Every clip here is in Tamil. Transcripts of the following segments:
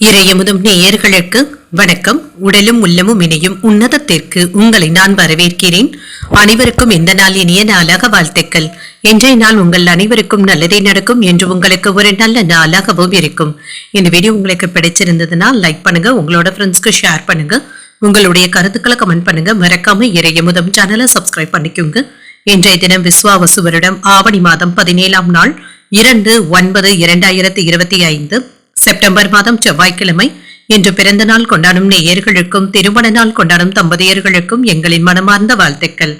இறையமுதும் நேயர்களுக்கு வணக்கம். உடலும் உள்ளமும் இணையும் உன்னதத்திற்கு உங்களை நான் வரவேற்கிறேன். அனைவருக்கும் இந்த நாள் இனிய நாளாக வாழ்த்துக்கள். இன்றைய நாள் உங்கள் அனைவருக்கும் நல்லதே நடக்கும் என்று உங்களுக்கு ஒரு நல்ல நாளாகவும் இருக்கும். இந்த வீடியோ உங்களுக்கு பிடிச்சிருந்ததுன்னா லைக் பண்ணுங்க, உங்களோட ஃப்ரெண்ட்ஸ்க்கு ஷேர் பண்ணுங்க, உங்களுடைய கருத்துக்களை கமெண்ட் பண்ணுங்க. மறக்காம இறையமுதும் சேனலை சப்ஸ்கிரைப் பண்ணிக்கோங்க. இன்றைய தினம் விஸ்வாவசு வருடம் ஆவணி மாதம் 17ஆம் நாள் 2/9/2025 செப்டம்பர் மாதம் செவ்வாய்க்கிழமை. இன்று பிறந்த நாள் கொண்டாடும் நேயர்களுக்கும் திருமண நாள் கொண்டாடும் தம்பதியர்களுக்கும் எங்களின் மனமார்ந்த வாழ்த்துக்கள்.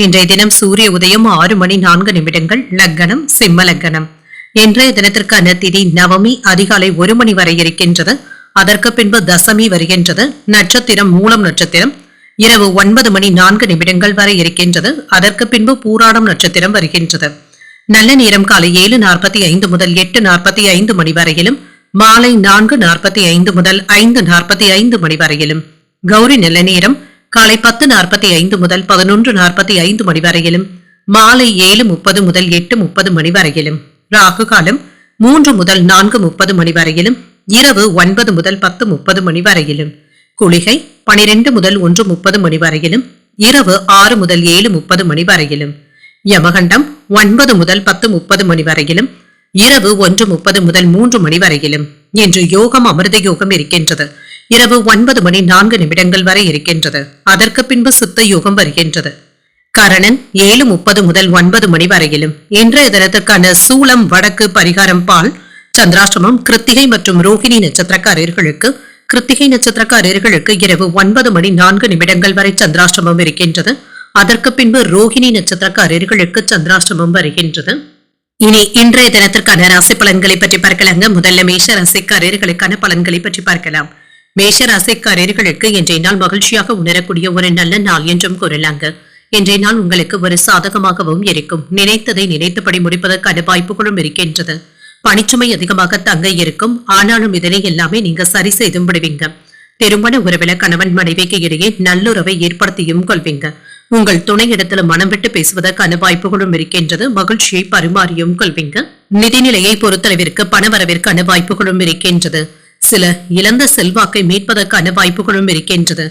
இன்றைய தினம் சூரிய உதயம் 6:04 லக்னம் சிம்ம லக்னம். இன்றைய தினத்திற்கான திதி நவமி அதிகாலை 1 மணி வரை இருக்கின்றது. அதற்கு பின்பு தசமி வருகின்றது. நட்சத்திரம் மூலம் நட்சத்திரம் இரவு 9:04 வரை இருக்கின்றது. அதற்கு பின்பு பூராடம் நட்சத்திரம் வருகின்றது. நல்ல நேரம் காலை 7:45 முதல் 8:45 மணி வரையிலும், மாலை 4:45 முதல் 5:45 மணி வரையிலும். கௌரி நல்ல நேரம் காலை 10:45 முதல் 11:45 மணி வரையிலும், மாலை 7:30 முதல் 8:30 மணி வரையிலும். ராகு காலம் 3 முதல் 4:30 மணி வரையிலும், இரவு 9 முதல் 10:30 மணி வரையிலும். குளிகை 12 முதல் 1:30 மணி வரையிலும், இரவு 6 முதல் 7:30 மணி வரையிலும். யமகண்டம் 9 முதல் 10:30 மணி வரையிலும், இரவு 1:30 முதல் 3 மணி வரையிலும். இன்று யோகம் அமிர்த யோகம் இருக்கின்றது. இரவு 9:04 வரை இருக்கின்றது. அதற்கு பின்பு சித்த யோகம் வருகின்றது. கரணன் 7:30 முதல் 9 மணி வரையிலும். இன்றைய தினத்துக்கான சூலம் வடக்கு, பரிகாரம் பால். சந்திராஷ்டமம் கிருத்திகை மற்றும் ரோகிணி நட்சத்திரக்காரர்களுக்கு கிருத்திகை நட்சத்திரக்காரர்களுக்கு இரவு 9:04 வரை சந்திராஷ்டமம் இருக்கின்றது. அதற்கு பின்பு ரோகிணி நட்சத்திரக்காரர்களுக்கு சந்திராஷ்டமம் வருகின்றது. இனி இன்றைய தினத்திற்கான ராசி பலன்களை பற்றி பார்க்கலாங்க. முதல்ல மேஷ ராசிக்காரர்களுக்கான பலன்களை பற்றி பார்க்கலாம். மேஷ ராசிக்காரர்களுக்கு இன்றைய நாள் மகிழ்ச்சியாக உணரக்கூடிய ஒரு நல்ல நாள் என்றும் கூறலாங்க. இன்றைய நாள் உங்களுக்கு ஒரு சாதகமாகவும் இருக்கும். நினைத்ததை நினைத்தபடி முடிப்பதற்கான வாய்ப்புகளும் இருக்கின்றது. பணிச்சுமை அதிகமாக தங்க இருக்கும். ஆனாலும் இதனை எல்லாமே நீங்க சரி செய்தும் விடுவீங்க. திருமண உறவில கணவன் மனைவிக்கு இடையே நல்லுறவை ஏற்படுத்தியும் கொள்வீங்க. உங்கள் துணையிடத்துல மனம் விட்டு பேசுவதற்கான வாய்ப்புகளும் இருக்கின்றது. மகிழ்ச்சியை பரிமாறியும் கொள்வீங்க. நிதிநிலையை பொறுத்தளவிற்கு பணவரவிற்கான வாய்ப்புகளும் இருக்கின்றது. சில இழந்த செல்வாக்கை மீட்பதற்கான வாய்ப்புகளும் இருக்கின்றது.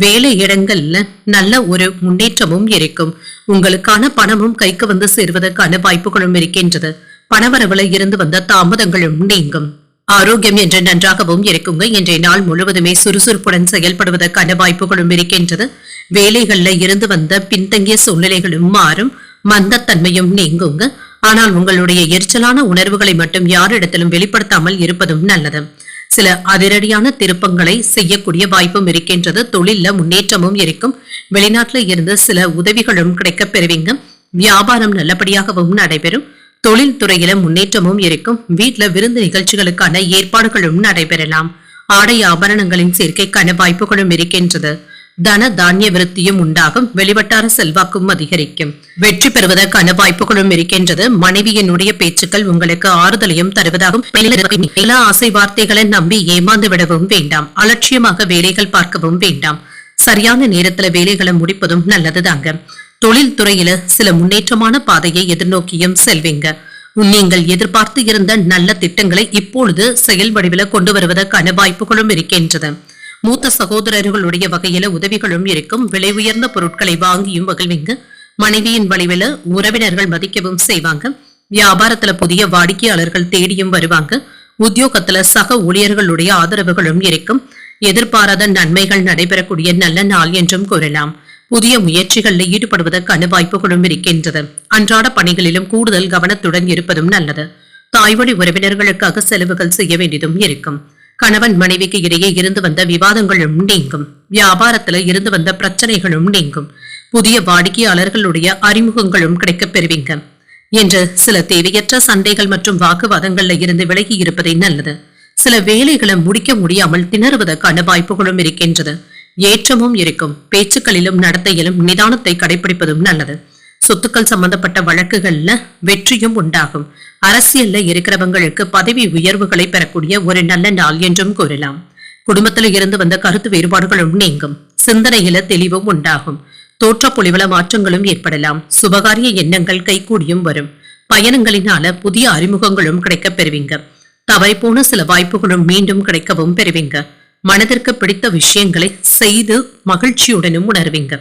வேலை இடங்கள்ல நல்ல ஒரு முன்னேற்றமும் இருக்கும். உங்களுக்கான பணமும் கைக்கு வந்து சேர்வதற்கான வாய்ப்புகளும் இருக்கின்றது. பணவரவுல இருந்து வந்த தாமதங்களும் நீங்கும். ஆரோக்கியம் என்று நன்றாகவும் இருக்குங்க. இன்றைய நாள் முழுவதுமே சுறுசுறுப்புடன் செயல்படுவதற்கான வாய்ப்புகளும் இருக்கின்றது. வேலைகள்ல இருந்து வந்த பின்தங்கிய சூழ்நிலைகளும் மாறும். மந்தத்தன்மையும் நீங்குங்க. ஆனால் உங்களுடைய எரிச்சலான உணர்வுகளை மட்டும் யாரிடத்திலும் வெளிப்படுத்தாமல் இருப்பதும் நல்லது. சில அதிரடியான திருப்பங்களை செய்யக்கூடிய வாய்ப்பும் இருக்கின்றது. தொழில முன்னேற்றமும் இருக்கும். வெளிநாட்டுல இருந்து சில உதவிகளும் கிடைக்கப் பெறுவீங்க. வியாபாரம் நல்லபடியாகவும் நடைபெறும். தொழில் துறையில முன்னேற்றமும் இருக்கும். வீட்டுல விருந்து நிகழ்ச்சிகளுக்கான ஏற்பாடுகளும் நடைபெறலாம். ஆடை ஆபரணங்களின் சேர்க்கைக்கான வாய்ப்புகளும் இருக்கின்றது. தன தானிய விருத்தியும் உண்டாகும். வெளிவட்டார செல்வாக்கும் அதிகரிக்கும். வெற்றி பெறுவதற்கான வாய்ப்புகளும் இருக்கின்றது. மனைவியினுடைய பேச்சுக்கள் உங்களுக்கு ஆறுதலையும் தருவதாகும். எல்லா ஆசை வார்த்தைகளை நம்பி ஏமாந்து விடவும் வேண்டாம். அலட்சியமாக வேலைகள் பார்க்கவும் வேண்டாம். சரியான நேரத்துல வேலைகளை முடிப்பதும் நல்லதுதாங்க. தொழில் துறையில சில முன்னேற்றமான பாதையை எதிர்நோக்கியும் செல்வீங்க. நீங்கள் எதிர்பார்த்து இருந்த நல்ல திட்டங்களை இப்பொழுது செயல் வடிவில கொண்டு வருவதற்கான வாய்ப்புகளும் இருக்கின்றது. மூத்த சகோதரர்களுடைய வகையில உதவிகளும் இருக்கும். விலை உயர்ந்த பொருட்களை வாங்கியும் மகிழ்வீங்க. மனைவியின் வழிவில உறவினர்கள் மதிக்கவும் செய்வாங்க. வியாபாரத்துல புதிய வாடிக்கையாளர்கள் தேடியும் வருவாங்க. உத்தியோகத்துல சக ஊழியர்களுடைய ஆதரவுகளும் இருக்கும். எதிர்பாராத நன்மைகள் நடைபெறக்கூடிய நல்ல நாள் என்றும் கூறலாம். புதிய முயற்சிகளில் ஈடுபடுவதற்கான வாய்ப்புகளும் இருக்கின்றது. அன்றாட பணிகளிலும் கூடுதல் கவனத்துடன் இருப்பதும் நல்லது. தாய்வழி உறவினர்களுக்காக செலவுகள் செய்ய வேண்டியதும் இருக்கும். கணவன் மனைவிக்கு இடையே இருந்து வந்த விவாதங்களும் நீங்கும். வியாபாரத்துல இருந்து வந்த பிரச்சனைகளும் நீங்கும். புதிய வாடிக்கையாளர்களுடைய அறிமுகங்களும் கிடைக்கப் பெறுவீங்க. என்று சில தேவையற்ற சண்டைகள் மற்றும் வாக்குவாதங்கள்ல இருந்து விலகி இருப்பதை நல்லது. சில வேலைகளை முடிக்க முடியாமல் திணறுவதற்கான வாய்ப்புகளும் இருக்கின்றது. ஏற்றமும் இருக்கும். பேச்சுக்களிலும் நடத்தையிலும் நிதானத்தை கடைபிடிப்பதும் நல்லது. சொத்துக்கள் சம்பந்தப்பட்ட வழக்குகள்ல வெற்றியும் உண்டாகும். அரசியல்ல இருக்கிறவங்களுக்கு பதவி உயர்வுகளை பெறக்கூடிய ஒரு நல்ல நாள் என்றும் கூறலாம். குடும்பத்தில இருந்து வந்த கருத்து வேறுபாடுகளும் நீங்கும். சிந்தனையில தெளிவும் உண்டாகும். தோற்ற பொலிவல மாற்றங்களும் ஏற்படலாம். சுபகாரிய எண்ணங்கள் கைகூடியும் வரும். பயணங்களினால புதிய அறிமுகங்களும் கிடைக்கப் பெறுவீங்க. தவறிப்போன சில வாய்ப்புகளும் மீண்டும் கிடைக்கவும் பெறுவீங்க. மனதிற்கு பிடித்த விஷயங்களை செய்து மகிழ்ச்சியுடனும் உணர்வீங்க.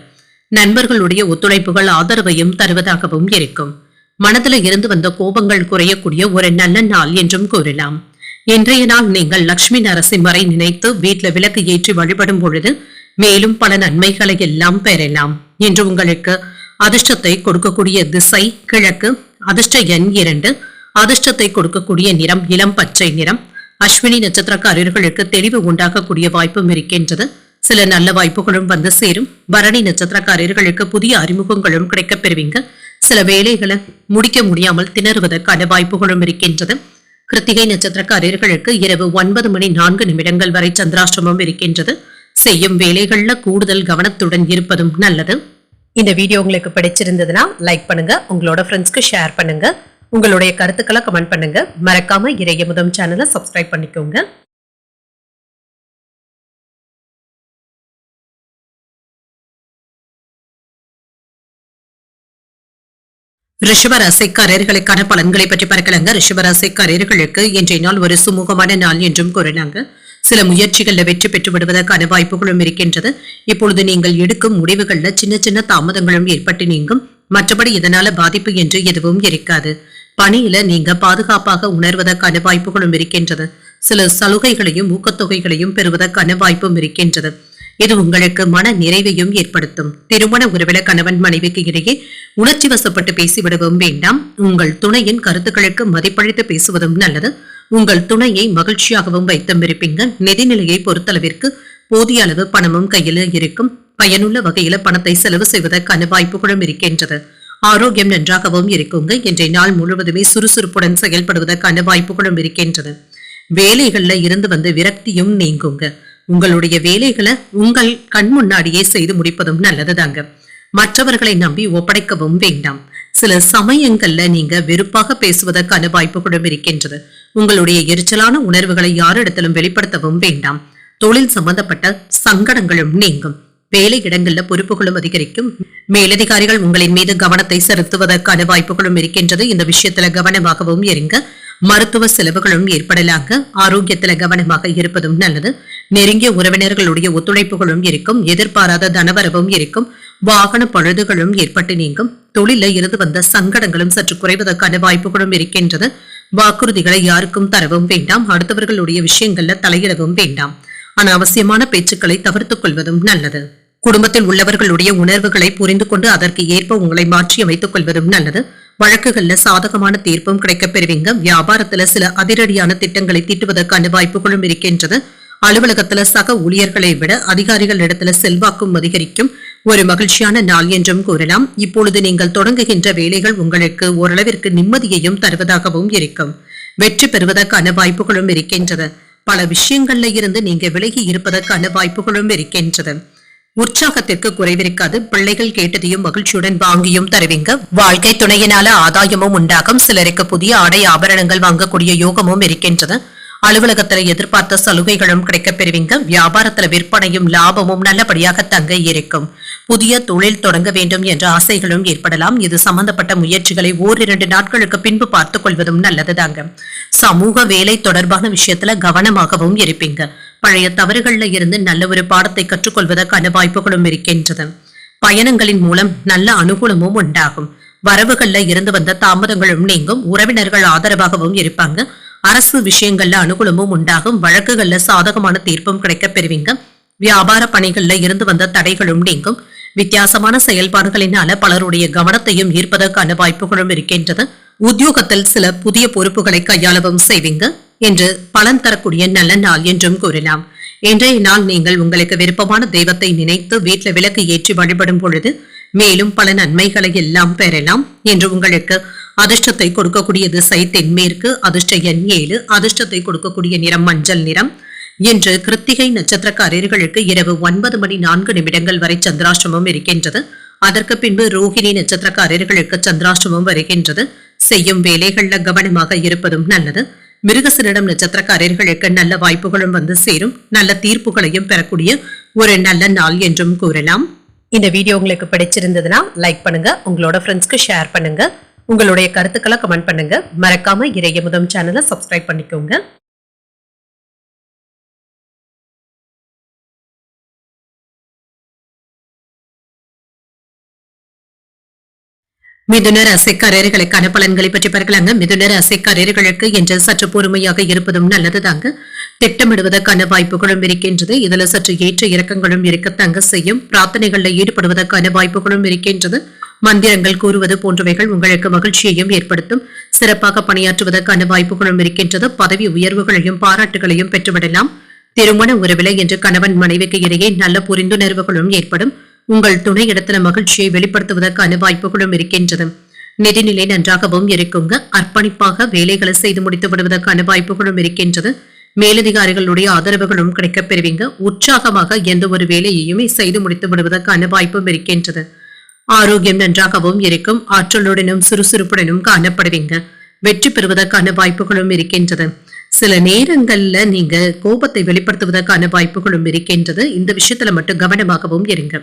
நண்பர்களுடைய ஒத்துழைப்புகள் ஆதரவையும் தருவதாகவும் இருக்கும். மனதில் இருந்து வந்த கோபங்கள் குறையக்கூடிய ஒரு நல்ல நாள் என்றும் கூறலாம். இன்றைய நாள் நீங்கள் லட்சுமி நரசிம்மரை நினைத்து வீட்டுல விளக்கு ஏற்றி வழிபடும் பொழுது மேலும் பல நன்மைகளை எல்லாம் பெறலாம். இன்று உங்களுக்கு அதிர்ஷ்டத்தை கொடுக்கக்கூடிய திசை கிழக்கு, அதிர்ஷ்ட எண் 2, அதிர்ஷ்டத்தை கொடுக்கக்கூடிய நிறம் இளம் பச்சை நிறம். அஸ்வினி நட்சத்திரக்காரர்களுக்கு தெளிவு உண்டாகக்கூடிய வாய்ப்பும் இருக்கின்றது. சில நல்ல வாய்ப்புகளும் வந்து சேரும். பரணி நட்சத்திரக்காரர்களுக்கு புதிய அறிமுகங்களும் கிடைக்கப் பெறுவீங்க. சில வேலைகளை முடிக்க முடியாமல் திணறுவதற்கான வாய்ப்புகளும் இருக்கின்றது. கிருத்திகை நட்சத்திரக்காரர்களுக்கு இரவு 9:04 வரை சந்திராஷ்டமம் இருக்கின்றது. செய்யும் வேலைகள்ல கூடுதல் கவனத்துடன் இருப்பதும் நல்லது. இந்த வீடியோ உங்களுக்கு பிடிச்சிருந்ததுன்னா லைக் பண்ணுங்க, உங்களோட ஃப்ரெண்ட்ஸ்க்கு ஷேர் பண்ணுங்க, உங்களுடைய கருத்துக்களை கமெண்ட் பண்ணுங்க. மறக்காம இறையமுதம் சேனலை சப்ஸ்கிரைப் பண்ணிக்கோங்க. ரிஷபராசிக்காரர்களுக்கான பலன்களை பற்றி பார்க்கலாங்க. ரிஷபராசிக்காரர்களுக்கு இன்றைய நாள் ஒரு சுமூகமான நாள் என்றும் கூறினாங்க. சில முயற்சிகள்ல வெற்றி பெற்று விடுவதற்கான வாய்ப்புகளும் இருக்கின்றது. இப்பொழுது நீங்கள் எடுக்கும் முடிவுகள்ல சின்ன சின்ன தாமதங்களும் ஏற்பட்டு நீங்கும். மற்றபடி இதனால பாதிப்பு என்று எதுவும் இருக்காது. பணியில நீங்க பாதுகாப்பாக உணர்வதற்கான வாய்ப்புகளும் இருக்கின்றது. சில சலுகைகளையும் ஊக்கத்தொகைகளையும் பெறுவதற்கான வாய்ப்பும் இருக்கின்றது. இது உங்களுக்கு மன நிறைவையும் ஏற்படுத்தும். திருமண உறவில கணவன் மனைவிக்கு இடையே உணர்ச்சி வசப்பட்டு பேசிவிடவும் வேண்டாம். உங்கள் துணையின் கருத்துக்களுக்கு மதிப்பளித்து பேசுவதும் நல்லது. உங்கள் துணையை மகிழ்ச்சியாகவும் வைத்தும் இருப்பீங்க. நிதிநிலையை பொறுத்தளவிற்கு போதிய அளவு பணமும் கையில் இருக்கும். பயனுள்ள வகையில பணத்தை செலவு செய்வதற்கான வாய்ப்புகளும் இருக்கின்றது. ஆரோக்கியம் நன்றாகவும் இருக்குங்க. இன்றைய நாள் முழுவதுமே சுறுசுறுப்புடன் செயல்படுவதற்கான வாய்ப்புகளும் இருக்கின்றது. வேலைகள்ல இருந்து வந்து விரக்தியும் நீங்குங்க. உங்களுடைய வேலைகளை உங்கள் கண் முன்னாடியே செய்து முடிப்பதும் நல்லதுதாங்க. மற்றவர்களை நம்பி ஒப்படைக்கவும் வேண்டாம். சில சமயங்கள்ல நீங்க வெறுப்பாக பேசுவதற்கான வாய்ப்புகளும் இருக்கின்றது. உங்களுடைய எரிச்சலான உணர்வுகளை யாரிடத்திலும் வெளிப்படுத்தவும் வேண்டாம். தொழில் சம்பந்தப்பட்ட சங்கடங்களும் நீங்கும். வேலை இடங்கள்ல பொறுப்புகளும் அதிகரிக்கும். மேலதிகாரிகள் உங்களின் மீது கவனத்தை செலுத்துவதற்கான வாய்ப்புகளும் இருக்கின்றது. இந்த விஷயத்துல கவனமாகவும் இருங்க. மருத்துவ செலவுகளும் ஏற்படலாங்க. ஆரோக்கியத்துல கவனமாக இருப்பதும் நல்லது. நெருங்கிய உறவினர்களுடைய ஒத்துழைப்புகளும் இருக்கும். எதிர்பாராத தனவரவும் இருக்கும். வாகன பழுதுகளும் ஏற்பட்டு நீங்கும். தொழில இருந்து வந்த சங்கடங்களும் சற்று குறைவதற்கான வாய்ப்புகளும் இருக்கின்றது. வாக்குறுதிகளை யாருக்கும் தரவும் வேண்டாம். அடுத்தவர்களுடைய விஷயங்கள்ல தலையிடவும் வேண்டாம். அனாவசியமான பேச்சுக்களை தவிர்த்துக் கொள்வதும் நல்லது. குடும்பத்தில் உள்ளவர்களுடைய உணர்வுகளை புரிந்து கொண்டு அதற்கு ஏற்ப உங்களை மாற்றி அமைத்துக் கொள்வதும் நல்லது. வழக்குகள்ல சாதகமான தீர்ப்பும் கிடைக்கப் பெறுவீங்க. வியாபாரத்துல சில அதிரடியான திட்டங்களை தீட்டுவதற்கான வாய்ப்புகளும் இருக்கின்றது. அலுவலகத்துல சக ஊழியர்களை விட அதிகாரிகள் இடத்துல செல்வாக்கும் அதிகரிக்கும். ஒரு மகிழ்ச்சியான நாள் என்றும் கூறலாம். இப்பொழுது நீங்கள் தொடங்குகின்ற வேலைகள் உங்களுக்கு ஓரளவிற்கு நிம்மதியையும் தருவதாகவும் இருக்கும். வெற்றி பெறுவதற்கான வாய்ப்புகளும் இருக்கின்றது. பல விஷயங்கள்ல இருந்து நீங்க விலகி இருப்பதற்கான வாய்ப்புகளும் இருக்கின்றது. உற்சாகத்திற்கு குறைவிருக்காது. பிள்ளைகள் கேட்டதையும் மகிழ்ச்சியுடன் வாங்கியும் தருவீங்க. வாழ்க்கை துணையினால ஆதாயமும் உண்டாகும். சிலருக்கு புதிய ஆடை ஆபரணங்கள் வாங்கக்கூடிய யோகமும் இருக்கின்றது. அலுவலகத்துல எதிர்பார்த்த சலுகைகளும் கிடைக்கப் பெறுவீங்க. வியாபாரத்துல விற்பனையும் லாபமும் நல்லபடியாக தங்க இருக்கும். புதிய தொழில் தொடங்க வேண்டும் என்ற ஆசைகளும் ஏற்படலாம். இது சம்பந்தப்பட்ட முயற்சிகளை 1-2 நாட்களுக்கு பின்பு பார்த்துக் கொள்வதும் நல்லதுதாங்க. சமூக வேலை தொடர்பான விஷயத்துல கவனமாகவும் இருப்பீங்க. பழைய தவறுகள்ல இருந்து நல்ல ஒரு பாடத்தை கற்றுக்கொள்வதற்கான வாய்ப்புகளும் இருக்கின்றது. பயணங்களின் மூலம் நல்ல அனுகூலமும் உண்டாகும். வரவுகள்ல இருந்து வந்த தாமதங்களும் நீங்கும். உறவினர்கள் ஆதரவாகவும் இருப்பாங்க. அரசு விஷயங்கள்ல அனுகூலமும் உண்டாகும். வழக்குகள்ல சாதகமான தீர்ப்பும் கிடைக்கப் பெறுவீங்க. வியாபார பணிகள்ல இருந்து வந்த தடைகளும் நீங்கும். வித்தியாசமான செயல்பாடுகளினால பலருடைய கவனத்தையும் ஈர்ப்பதற்கான வாய்ப்புகளும் இருக்கின்றது. உத்தியோகத்தில் சில புதிய பொறுப்புகளை கையாளவும் செய்வீங்க என்று பலன் தரக்கூடிய நல்ல நாள் என்றும் கூறலாம். இன்றைய நாள் நீங்கள் உங்களுக்கு விருப்பமான தெய்வத்தை நினைத்து வீட்டில் விளக்கு ஏற்றி வழிபடும் பொழுது மேலும் பல நன்மைகளை எல்லாம் பெறலாம். என்று உங்களுக்கு அதிர்ஷ்டத்தை கொடுக்கக்கூடிய திசை தென்மேற்கு, அதிர்ஷ்ட எண் 7, அதிர்ஷ்டத்தை கொடுக்கக்கூடிய நிறம் மஞ்சள் நிறம். இன்று கிருத்திகை நட்சத்திரக்காரர்களுக்கு இரவு 9:04 வரை சந்திராஷ்டமம் இருக்கின்றது. அதற்கு பின்பு ரோஹிணி நட்சத்திரக்காரர்களுக்கு சந்திராஷ்டமம் வருகின்றது. செய்யும் வேலைகள்ல கவனமாக இருப்பதும் நல்லது. மிருகசீரிடம் நட்சத்திரக்காரர்களுக்கு நல்ல வாய்ப்புகளும் வந்து சேரும். நல்ல தீர்ப்புகளையும் பெறக்கூடிய ஒரு நல்ல நாள் என்றும் கூறலாம். இந்த வீடியோ உங்களுக்கு பிடிச்சிருந்ததுன்னா லைக் பண்ணுங்க, உங்களோட ஃப்ரெண்ட்ஸ்க்கு ஷேர் பண்ணுங்க, உங்களுடைய கருத்துக்களை கமெண்ட் பண்ணுங்க. மறக்காம இறையமுதம் சேனலை சப்ஸ்கிரைப் பண்ணிக்கோங்க. மிதுன ராசிக்காரர்களுக்கான பலன்களை பற்றி பார்க்கலாங்க. மிதுன ராசிக்காரர்களுக்கு என்று சற்று பொறுமையாக இருப்பதும் நல்லதுதாங்க. திட்டமிடுவதற்கான வாய்ப்புகளும் இருக்கின்றது. இதுல சற்று ஏற்ற இறக்கங்களும் இருக்கத்தாங்க செய்யும். பிரார்த்தனைகளில் ஈடுபடுவதற்கான வாய்ப்புகளும் இருக்கின்றது. மந்திரங்கள் கூறுவது போன்றவைகள் உங்களுக்கு மகிழ்ச்சியையும் ஏற்படுத்தும். சிறப்பாக பணியாற்றுவதற்கான வாய்ப்புகளும் இருக்கின்றது. பதவி உயர்வுகளையும் பாராட்டுகளையும் பெற்றுவிடலாம். திருமண உறவிலை என்று கணவன் மனைவிக்கு இடையே நல்ல புரிந்துணர்வுகளும் ஏற்படும். உங்கள் துணை இடத்துல மகிழ்ச்சியை வெளிப்படுத்துவதற்கான வாய்ப்புகளும் இருக்கின்றது. நிதிநிலை நன்றாகவும் இருக்குங்க. அர்ப்பணிப்பாக வேலைகளை செய்து முடித்து விடுவதற்கான வாய்ப்புகளும் இருக்கின்றது. மேலதிகாரிகளுடைய ஆதரவுகளும் கிடைக்கப் பெறுவீங்க. உற்சாகமாக எந்த ஒரு வேலையையுமே செய்து முடித்து விடுவதற்கான வாய்ப்பும் இருக்கின்றது. ஆரோக்கியம் நன்றாகவும் இருக்கும். ஆற்றலுடனும் சுறுசுறுப்புடனும் காணப்படுவீங்க. வெற்றி பெறுவதற்கான வாய்ப்புகளும் இருக்கின்றது. சில நேரங்கள்ல நீங்க கோபத்தை வெளிப்படுத்துவதற்கான வாய்ப்புகளும் இருக்கின்றது. இந்த விஷயத்துல மட்டும் கவனமாகவும் இருங்க.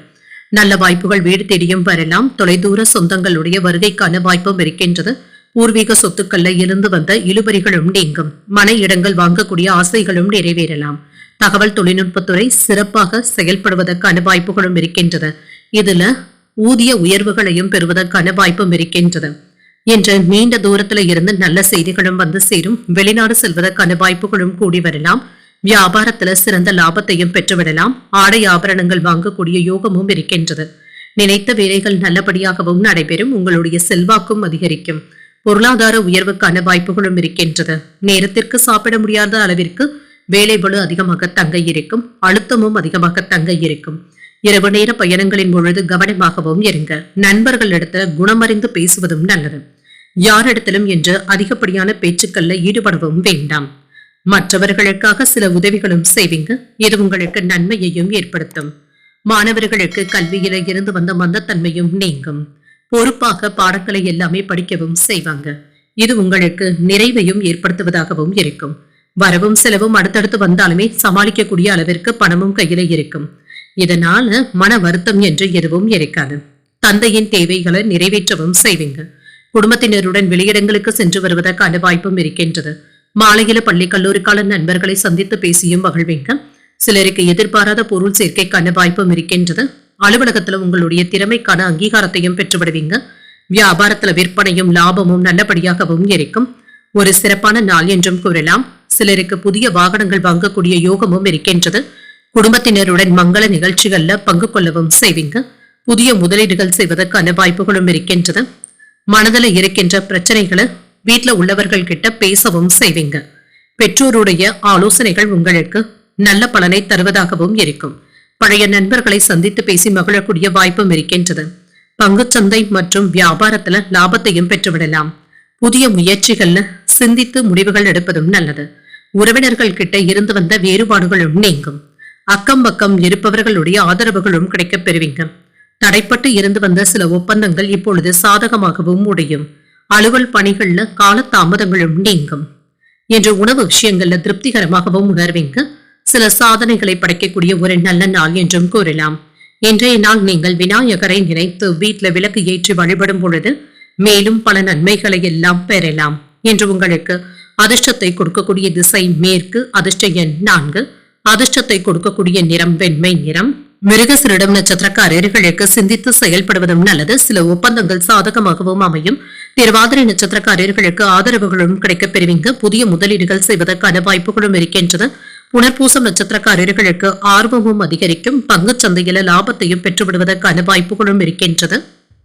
நல்ல வாய்ப்புகள் வீடு தேடியும் வரலாம். தொலைதூர சொந்தங்களுடைய வருகைக்கான வாய்ப்பும் இருக்கின்றது. பூர்வீக சொத்துக்கள்ல இருந்து வந்த இழுபறிகளும் நீங்கும். மன இடங்கள் வாங்கக்கூடிய ஆசைகளும் நிறைவேறலாம். தகவல் தொழில்நுட்பத்துறை சிறப்பாக செயல்படுவதற்கான வாய்ப்புகளும் இருக்கின்றது. இதுல ஊதிய உயர்வுகளையும் பெறுவதற்கான வாய்ப்பும் இருக்கின்றது. என்று நீண்ட தூரத்துல இருந்து நல்ல செய்திகளும் வந்து சேரும். வெளிநாடு செல்வதற்கான வாய்ப்புகளும் கூடி வரலாம். வியாபாரத்துல சிறந்த லாபத்தையும் பெற்றுவிடலாம். ஆடை ஆபரணங்கள் வாங்கக்கூடிய யோகமும் இருக்கின்றது. நினைத்த வேலைகள் நல்லபடியாகவும் நடைபெறும். உங்களுடைய செல்வாக்கும் அதிகரிக்கும். பொருளாதார உயர்வுக்கான வாய்ப்புகளும் இருக்கின்றது. நேரத்திற்கு சாப்பிட முடியாத அளவிற்கு வேலை பளு அதிகமாக தங்க இருக்கும். அழுத்தமும் அதிகமாக தங்க இருக்கும். இரவு நேர பயணங்களின் பொழுது கவனமாகவும் இருங்க. நண்பர்களிடத்துல குணமறிந்து பேசுவதும் நல்லது. யாரிடத்திலும் என்று அதிகப்படியான பேச்சுக்கள்ல ஈடுபடவும் வேண்டாம். மற்றவர்களுக்காக சில உதவிகளும் செய்வீங்க. இது உங்களுக்கு நன்மையையும் ஏற்படுத்தும். மாணவர்களுக்கு கல்வியில இருந்து வந்த மந்தத்தன்மையும் நீங்கும். பொறுப்பாக பாடங்களை எல்லாமே படிக்கவும் செய்வாங்க. இது உங்களுக்கு நிறைவையும் ஏற்படுத்துவதாகவும் இருக்கும். வரவும் செலவும் அடுத்தடுத்து வந்தாலுமே சமாளிக்கக்கூடிய அளவிற்கு பணமும் கையில இருக்கும். இதனால மன வருத்தம் என்று எதுவும் இருக்காது. தந்தையின் தேவைகளை நிறைவேற்றவும் செய்வீங்க. குடும்பத்தினருடன் வெளியிடங்களுக்கு சென்று வருவதற்கான வாய்ப்பும் இருக்கின்றது. மாலையில பள்ளி கல்லூரிக்கால நண்பர்களை சந்தித்து பேசியும் மகிழ்வீங்க. சிலருக்கு எதிர்பாராத பொருள் சேர்க்கைக்கான வாய்ப்பும் இருக்கின்றது. அலுவலகத்துல உங்களுடைய திறமைக்கான அங்கீகாரத்தையும் பெற்றுவிடுவீங்க. வியாபாரத்துல விற்பனையும் லாபமும் நல்லபடியாகவும் இருக்கும். ஒரு சிறப்பான நாள் என்றும் கூறலாம். சிலருக்கு புதிய வாகனங்கள் வாங்கக்கூடிய யோகமும் இருக்கின்றது. குடும்பத்தினருடன் மங்கள நிகழ்ச்சிகள்ல பங்கு கொள்ளவும் செய்வீங்க. புதிய முதலீடுகள் செய்வதற்கான வாய்ப்புகளும் இருக்கின்றது. மனதில் இருக்கின்ற பிரச்சனைகளை வீட்டுல உள்ளவர்கள் கிட்ட பேசவும் செய்வீங்க. பெற்றோருடைய ஆலோசனைகள் உங்களுக்கு நல்ல பலனை தருவதாகவும் இருக்கும். பழைய நண்பர்களை சந்தித்து பேசி மகிழக்கூடிய வாய்ப்பும் இருக்கின்றது. பங்குச்சந்தை மற்றும் வியாபாரத்துல லாபத்தையும் பெற்றுவிடலாம். புதிய முயற்சிகள்ல சிந்தித்து முடிவுகள் எடுப்பதும் நல்லது. உறவினர்கள் கிட்ட இருந்து வந்த வேறுபாடுகளும் நீங்கும். அக்கம் பக்கம் இருப்பவர்களுடைய ஆதரவுகளும் கிடைக்கப் பெறுவீங்க. தடைப்பட்டு இருந்து வந்த சில ஒப்பந்தங்கள் இப்பொழுது சாதகமாகவும் முடியும். அலுவல் பணிகள்ல கால தாமதங்களும் நீங்கும். என்று உணவு விஷயங்கள்ல திருப்திகரமாகவும் உணர்வீங்க. சில சாதனைகளை படைக்கக்கூடிய ஒரு நல்ல நாள் என்றும் கூறலாம். இன்றைய நாள் நீங்கள் விநாயகரை நினைத்து வீட்டில் விளக்கு ஏற்றி வழிபடும் பொழுது மேலும் பல நன்மைகளை எல்லாம் பெறலாம். என்று உங்களுக்கு அதிர்ஷ்டத்தை கொடுக்கக்கூடிய திசை மேற்கு. அதிர்ஷ்ட எண் 4. அதிர்ஷ்டத்தை கொடுக்கக்கூடிய நிறம் வெண்மை நிறம். மிருகசிரிடம் நட்சத்திரக்காரர்களுக்கு சிந்தித்து செயல்படுவதும் நல்லது. சில ஒப்பந்தங்கள் சாதகமாகவும் அமையும். திருவாதிரை நட்சத்திரக்காரர்களுக்கு ஆதரவுகளும் கிடைக்கப் பெறுவீங்க. புதிய முதலீடுகள் செய்வதற்கான வாய்ப்புகளும் இருக்கின்றது. புனர்பூசம் நட்சத்திரக்காரர்களுக்கு ஆர்வமும் அதிகரிக்கும். பங்குச் சந்தையில லாபத்தையும் பெற்றுவிடுவதற்கான வாய்ப்புகளும் இருக்கின்றது.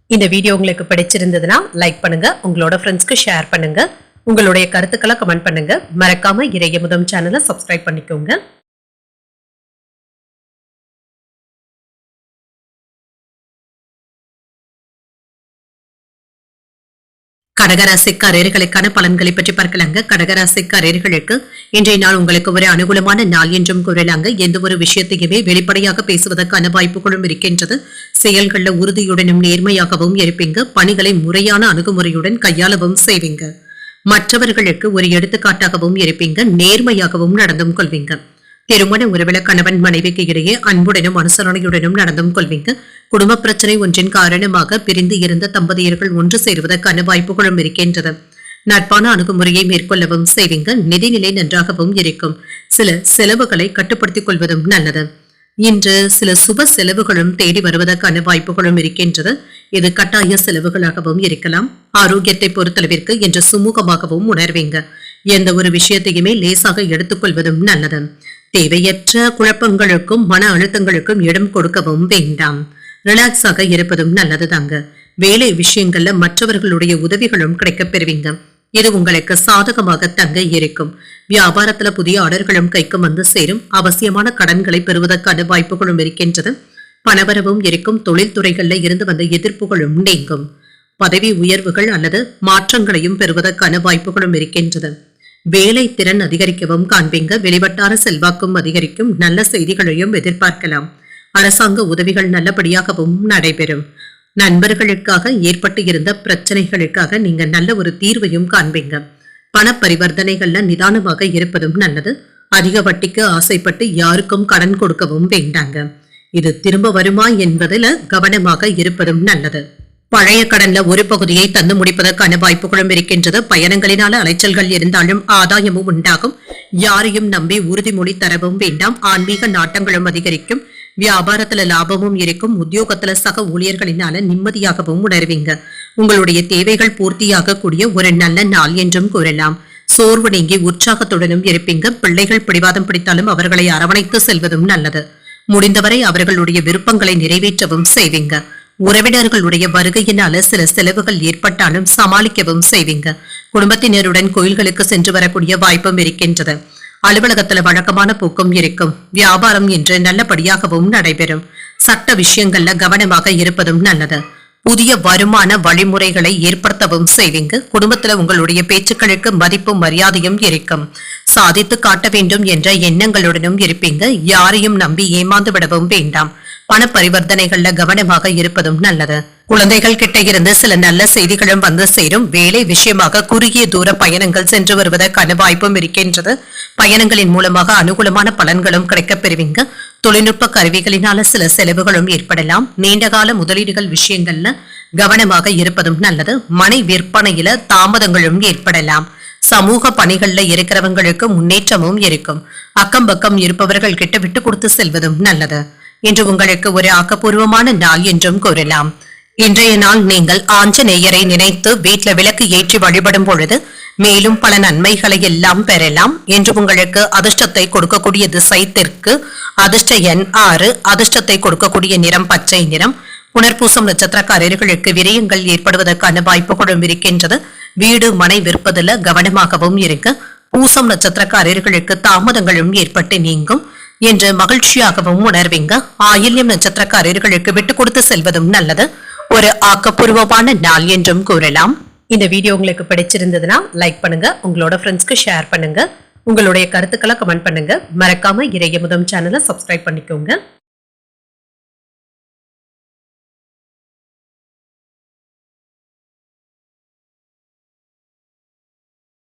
இந்த வீடியோ உங்களுக்கு பிடிச்சிருந்ததுன்னா லைக் பண்ணுங்க. உங்களோட ஃப்ரெண்ட்ஸ்க்கு ஷேர் பண்ணுங்க. உங்களுடைய கருத்துக்களை கமெண்ட் பண்ணுங்க. மறக்காம இறையமுதம் சேனலை சப்ஸ்கிரைப் பண்ணிக்கோங்க. கடகராசிக்காரர்களுக்கான பலன்களை பற்றி பார்க்கலாங்க. கடகராசிக்காரர்களுக்கு இன்றைய நாள் உங்களுக்கு ஒரு அனுகூலமான நாள் என்றும் கூறலாங்க. எந்த ஒரு விஷயத்தையுமே வெளிப்படையாக பேசுவதற்கான வாய்ப்புகளும் இருக்கின்றது. செயல்கள்ல உறுதியுடனும் நேர்மையாகவும் இருப்பீங்க. பணிகளை முறையான அணுகுமுறையுடன் கையாளவும் செய்வீங்க. மற்றவர்களுக்கு ஒரு எடுத்துக்காட்டாகவும் இருப்பீங்க. நேர்மையாகவும் நடந்தும் கொள்வீங்க. திருமண உறவில கணவன் மனைவிக்கு இடையே அன்புடனும் அனுசரணையுடனும் நடந்தும் கொள்வீங்க. குடும்ப பிரச்சனை ஒன்றின் காரணமாக பிரிந்து இருந்த தம்பதியர்கள் ஒன்று சேருவதற்கான வாய்ப்புகளும் இருக்கின்றது. நட்பான அணுகுமுறையை மேற்கொள்ளவும் செய்வீங்க. நிதிநிலை நன்றாகவும் இருக்கும். சில செலவுகளை கட்டுப்படுத்திக் கொள்வதும் நல்லது. இன்று சில சுப செலவுகளும் தேடி வருவதற்கான வாய்ப்புகளும் இருக்கின்றது. இது கட்டாய செலவுகளாகவும் இருக்கலாம். ஆரோக்கியத்தை பொறுத்தளவிற்கு இன்று சுமூகமாகவும் உணர்வீங்க. எந்த ஒரு விஷயத்தையுமே லேசாக எடுத்துக்கொள்வதும் நல்லது. தேவையற்ற குழப்பங்களுக்கும் மன அழுத்தங்களுக்கும் இடம் கொடுக்கவும் வேண்டாம். ரிலாக்ஸாக இருப்பதும் நல்லது தாங்க. வேலை விஷயங்கள்ல மற்றவர்களுடைய உதவிகளும் கிடைக்கப் பெறுவீங்க. இது உங்களுக்கு சாதகமாக தங்க இருக்கும். வியாபாரத்துல புதிய ஆர்டர்களும் கைக்கு வந்து சேரும். அவசியமான கடன்களை பெறுவதற்கான வாய்ப்புகளும் இருக்கின்றது. பணவரவும் இருக்கும். தொழில்துறைகள்ல இருந்து வந்த எதிர்ப்புகளும் நீங்கும். பதவி உயர்வுகள் அல்லது மாற்றங்களையும் பெறுவதற்கான வாய்ப்புகளும் இருக்கின்றது. வேலை திறன் அதிகரிக்கவும் காண்பீங்க. வெளிவட்டார செல்வாக்கும் அதிகரிக்கும். நல்ல செய்திகளையும் எதிர்பார்க்கலாம். அரசாங்க உதவிகள் நல்லபடியாகவும் நடைபெறும். நண்பர்களுக்காக ஏற்பட்டு இருந்த பிரச்சனைகளுக்காக நீங்க நல்ல ஒரு தீர்வையும் காண்பீங்க. பண பரிவர்த்தனைகள்ல நிதானமாக இருப்பதும் நல்லது. அதிக வட்டிக்கு ஆசைப்பட்டு யாருக்கும் கடன் கொடுக்கவும் வேண்டாங்க. இது திரும்ப வருமா என்பதில் கவனமாக இருப்பதும் நல்லது. பழைய கடன்ல ஒரு பகுதியை தந்து முடிப்பதற்கான வாய்ப்புகளும் இருக்கின்றது. பயணங்களினால அலைச்சல்கள் இருந்தாலும் ஆதாயமும் உண்டாகும். யாரையும் நம்பி உறுதிமொழி தரவும் வேண்டாம். ஆன்மீக நாட்டங்களும் அதிகரிக்கும். வியாபாரத்துல லாபமும் இருக்கும். உத்தியோகத்துல சக ஊழியர்களினால நிம்மதியாகவும் உணர்வீங்க. உங்களுடைய தேவைகள் பூர்த்தியாக கூடிய ஒரு நல்ல நாள் என்றும் கூறலாம். சோர்வு நீங்கி உற்சாகத்துடனும் இருப்பீங்க. பிள்ளைகள் பிடிவாதம் பிடித்தாலும் அவர்களை அரவணைத்து செல்வதும் நல்லது. முடிந்தவரை அவர்களுடைய விருப்பங்களை நிறைவேற்றவும் செய்வீங்க. உறவினர்களுடைய வருகையினால சில செலவுகள் ஏற்பட்டாலும் சமாளிக்கவும் செய்வீங்க. குடும்பத்தினருடன் கோயில்களுக்கு சென்று வரக்கூடிய வாய்ப்பும் இருக்கின்றது. அலுவலகத்துல வழக்கமான போக்கும் இருக்கும். வியாபாரம் என்று நல்லபடியாகவும் நடைபெறும். சட்ட விஷயங்கள்ல கவனமாக இருப்பதும் நல்லது. புதிய வருமான வழிமுறைகளை ஏற்படுத்தவும் செய்வீங்க. குடும்பத்துல உங்களுடைய பேச்சுக்களுக்கு மதிப்பும் மரியாதையும் இருக்கும். சாதித்து காட்ட வேண்டும் என்ற எண்ணங்களுடனும் இருப்பீங்க. யாரையும் நம்பி ஏமாந்து விடவும் வேண்டாம். பண பரிவர்த்தனைகள்ல கவனமாக இருப்பதும் நல்லது. குழந்தைகள் கிட்ட இருந்து சில நல்ல செய்திகளும் வந்து சேரும். வேலை விஷயமாக குறுகிய தூர பயணங்கள் சென்று வருவதற்கான வாய்ப்பும் இருக்கின்றது. பயணங்களின் மூலமாக அனுகூலமான பலன்களும் கிடைக்கப் பெறுவீங்க. தொழில்நுட்ப கருவிகளினால சில செலவுகளும் ஏற்படலாம். நீண்டகால முதலீடுகள் விஷயங்கள்ல கவனமாக இருப்பதும் நல்லது. மனை விற்பனையில தாமதங்களும் ஏற்படலாம். சமூக பணிகள்ல இருக்கிறவங்களுக்கு முன்னேற்றமும் இருக்கும். அக்கம் பக்கம் இருப்பவர்கள் கிட்ட விட்டு கொடுத்து செல்வதும் நல்லது. இன்று உங்களுக்கு ஒரு ஆக்கப்பூர்வமான நாள் என்றும் கூறலாம். இன்றைய நாள் நீங்கள் ஆஞ்சநேயரை நினைத்து வீட்டுல விளக்கு ஏற்றி வழிபடும் பொழுது மேலும் பல நன்மைகளை எல்லாம் பெறலாம். என்று உங்களுக்கு அதிர்ஷ்டத்தை கொடுக்கக்கூடிய திசை தெற்கு. அதிர்ஷ்ட எண் 6. அதிர்ஷ்டத்தை கொடுக்கக்கூடிய நிறம் பச்சை நிறம். புனர்பூசம் நட்சத்திரக்காரர்களுக்கு விரயங்கள் ஏற்படுவதற்கான வாய்ப்புகளும் இருக்கின்றது. வீடு மனை விற்பதில் கவனமாகவும் இருக்க. பூசம் நட்சத்திரக்காரர்களுக்கு தாமதங்களும் ஏற்பட்டு நீங்கும் என்று மகிழ்ச்சியாகவும் உணர்வீங்க. ஆயில்யம் நட்சத்திரக்காரர்களுக்கு விட்டு கொடுத்து செல்வதும் நல்லது. ஒரு ஆக்கப்பூர்வமான நாள் என்றும் கூறலாம். இந்த வீடியோ உங்களுக்கு பிடிச்சிருந்ததுன்னா லைக் பண்ணுங்க. உங்களோட ஃப்ரெண்ட்ஸ்க்கு ஷேர் பண்ணுங்க. உங்களுடைய கருத்துக்களை கமெண்ட் பண்ணுங்க. மறக்காம இறையமுதம் சேனலை சப்ஸ்கிரைப் பண்ணிக்கோங்க.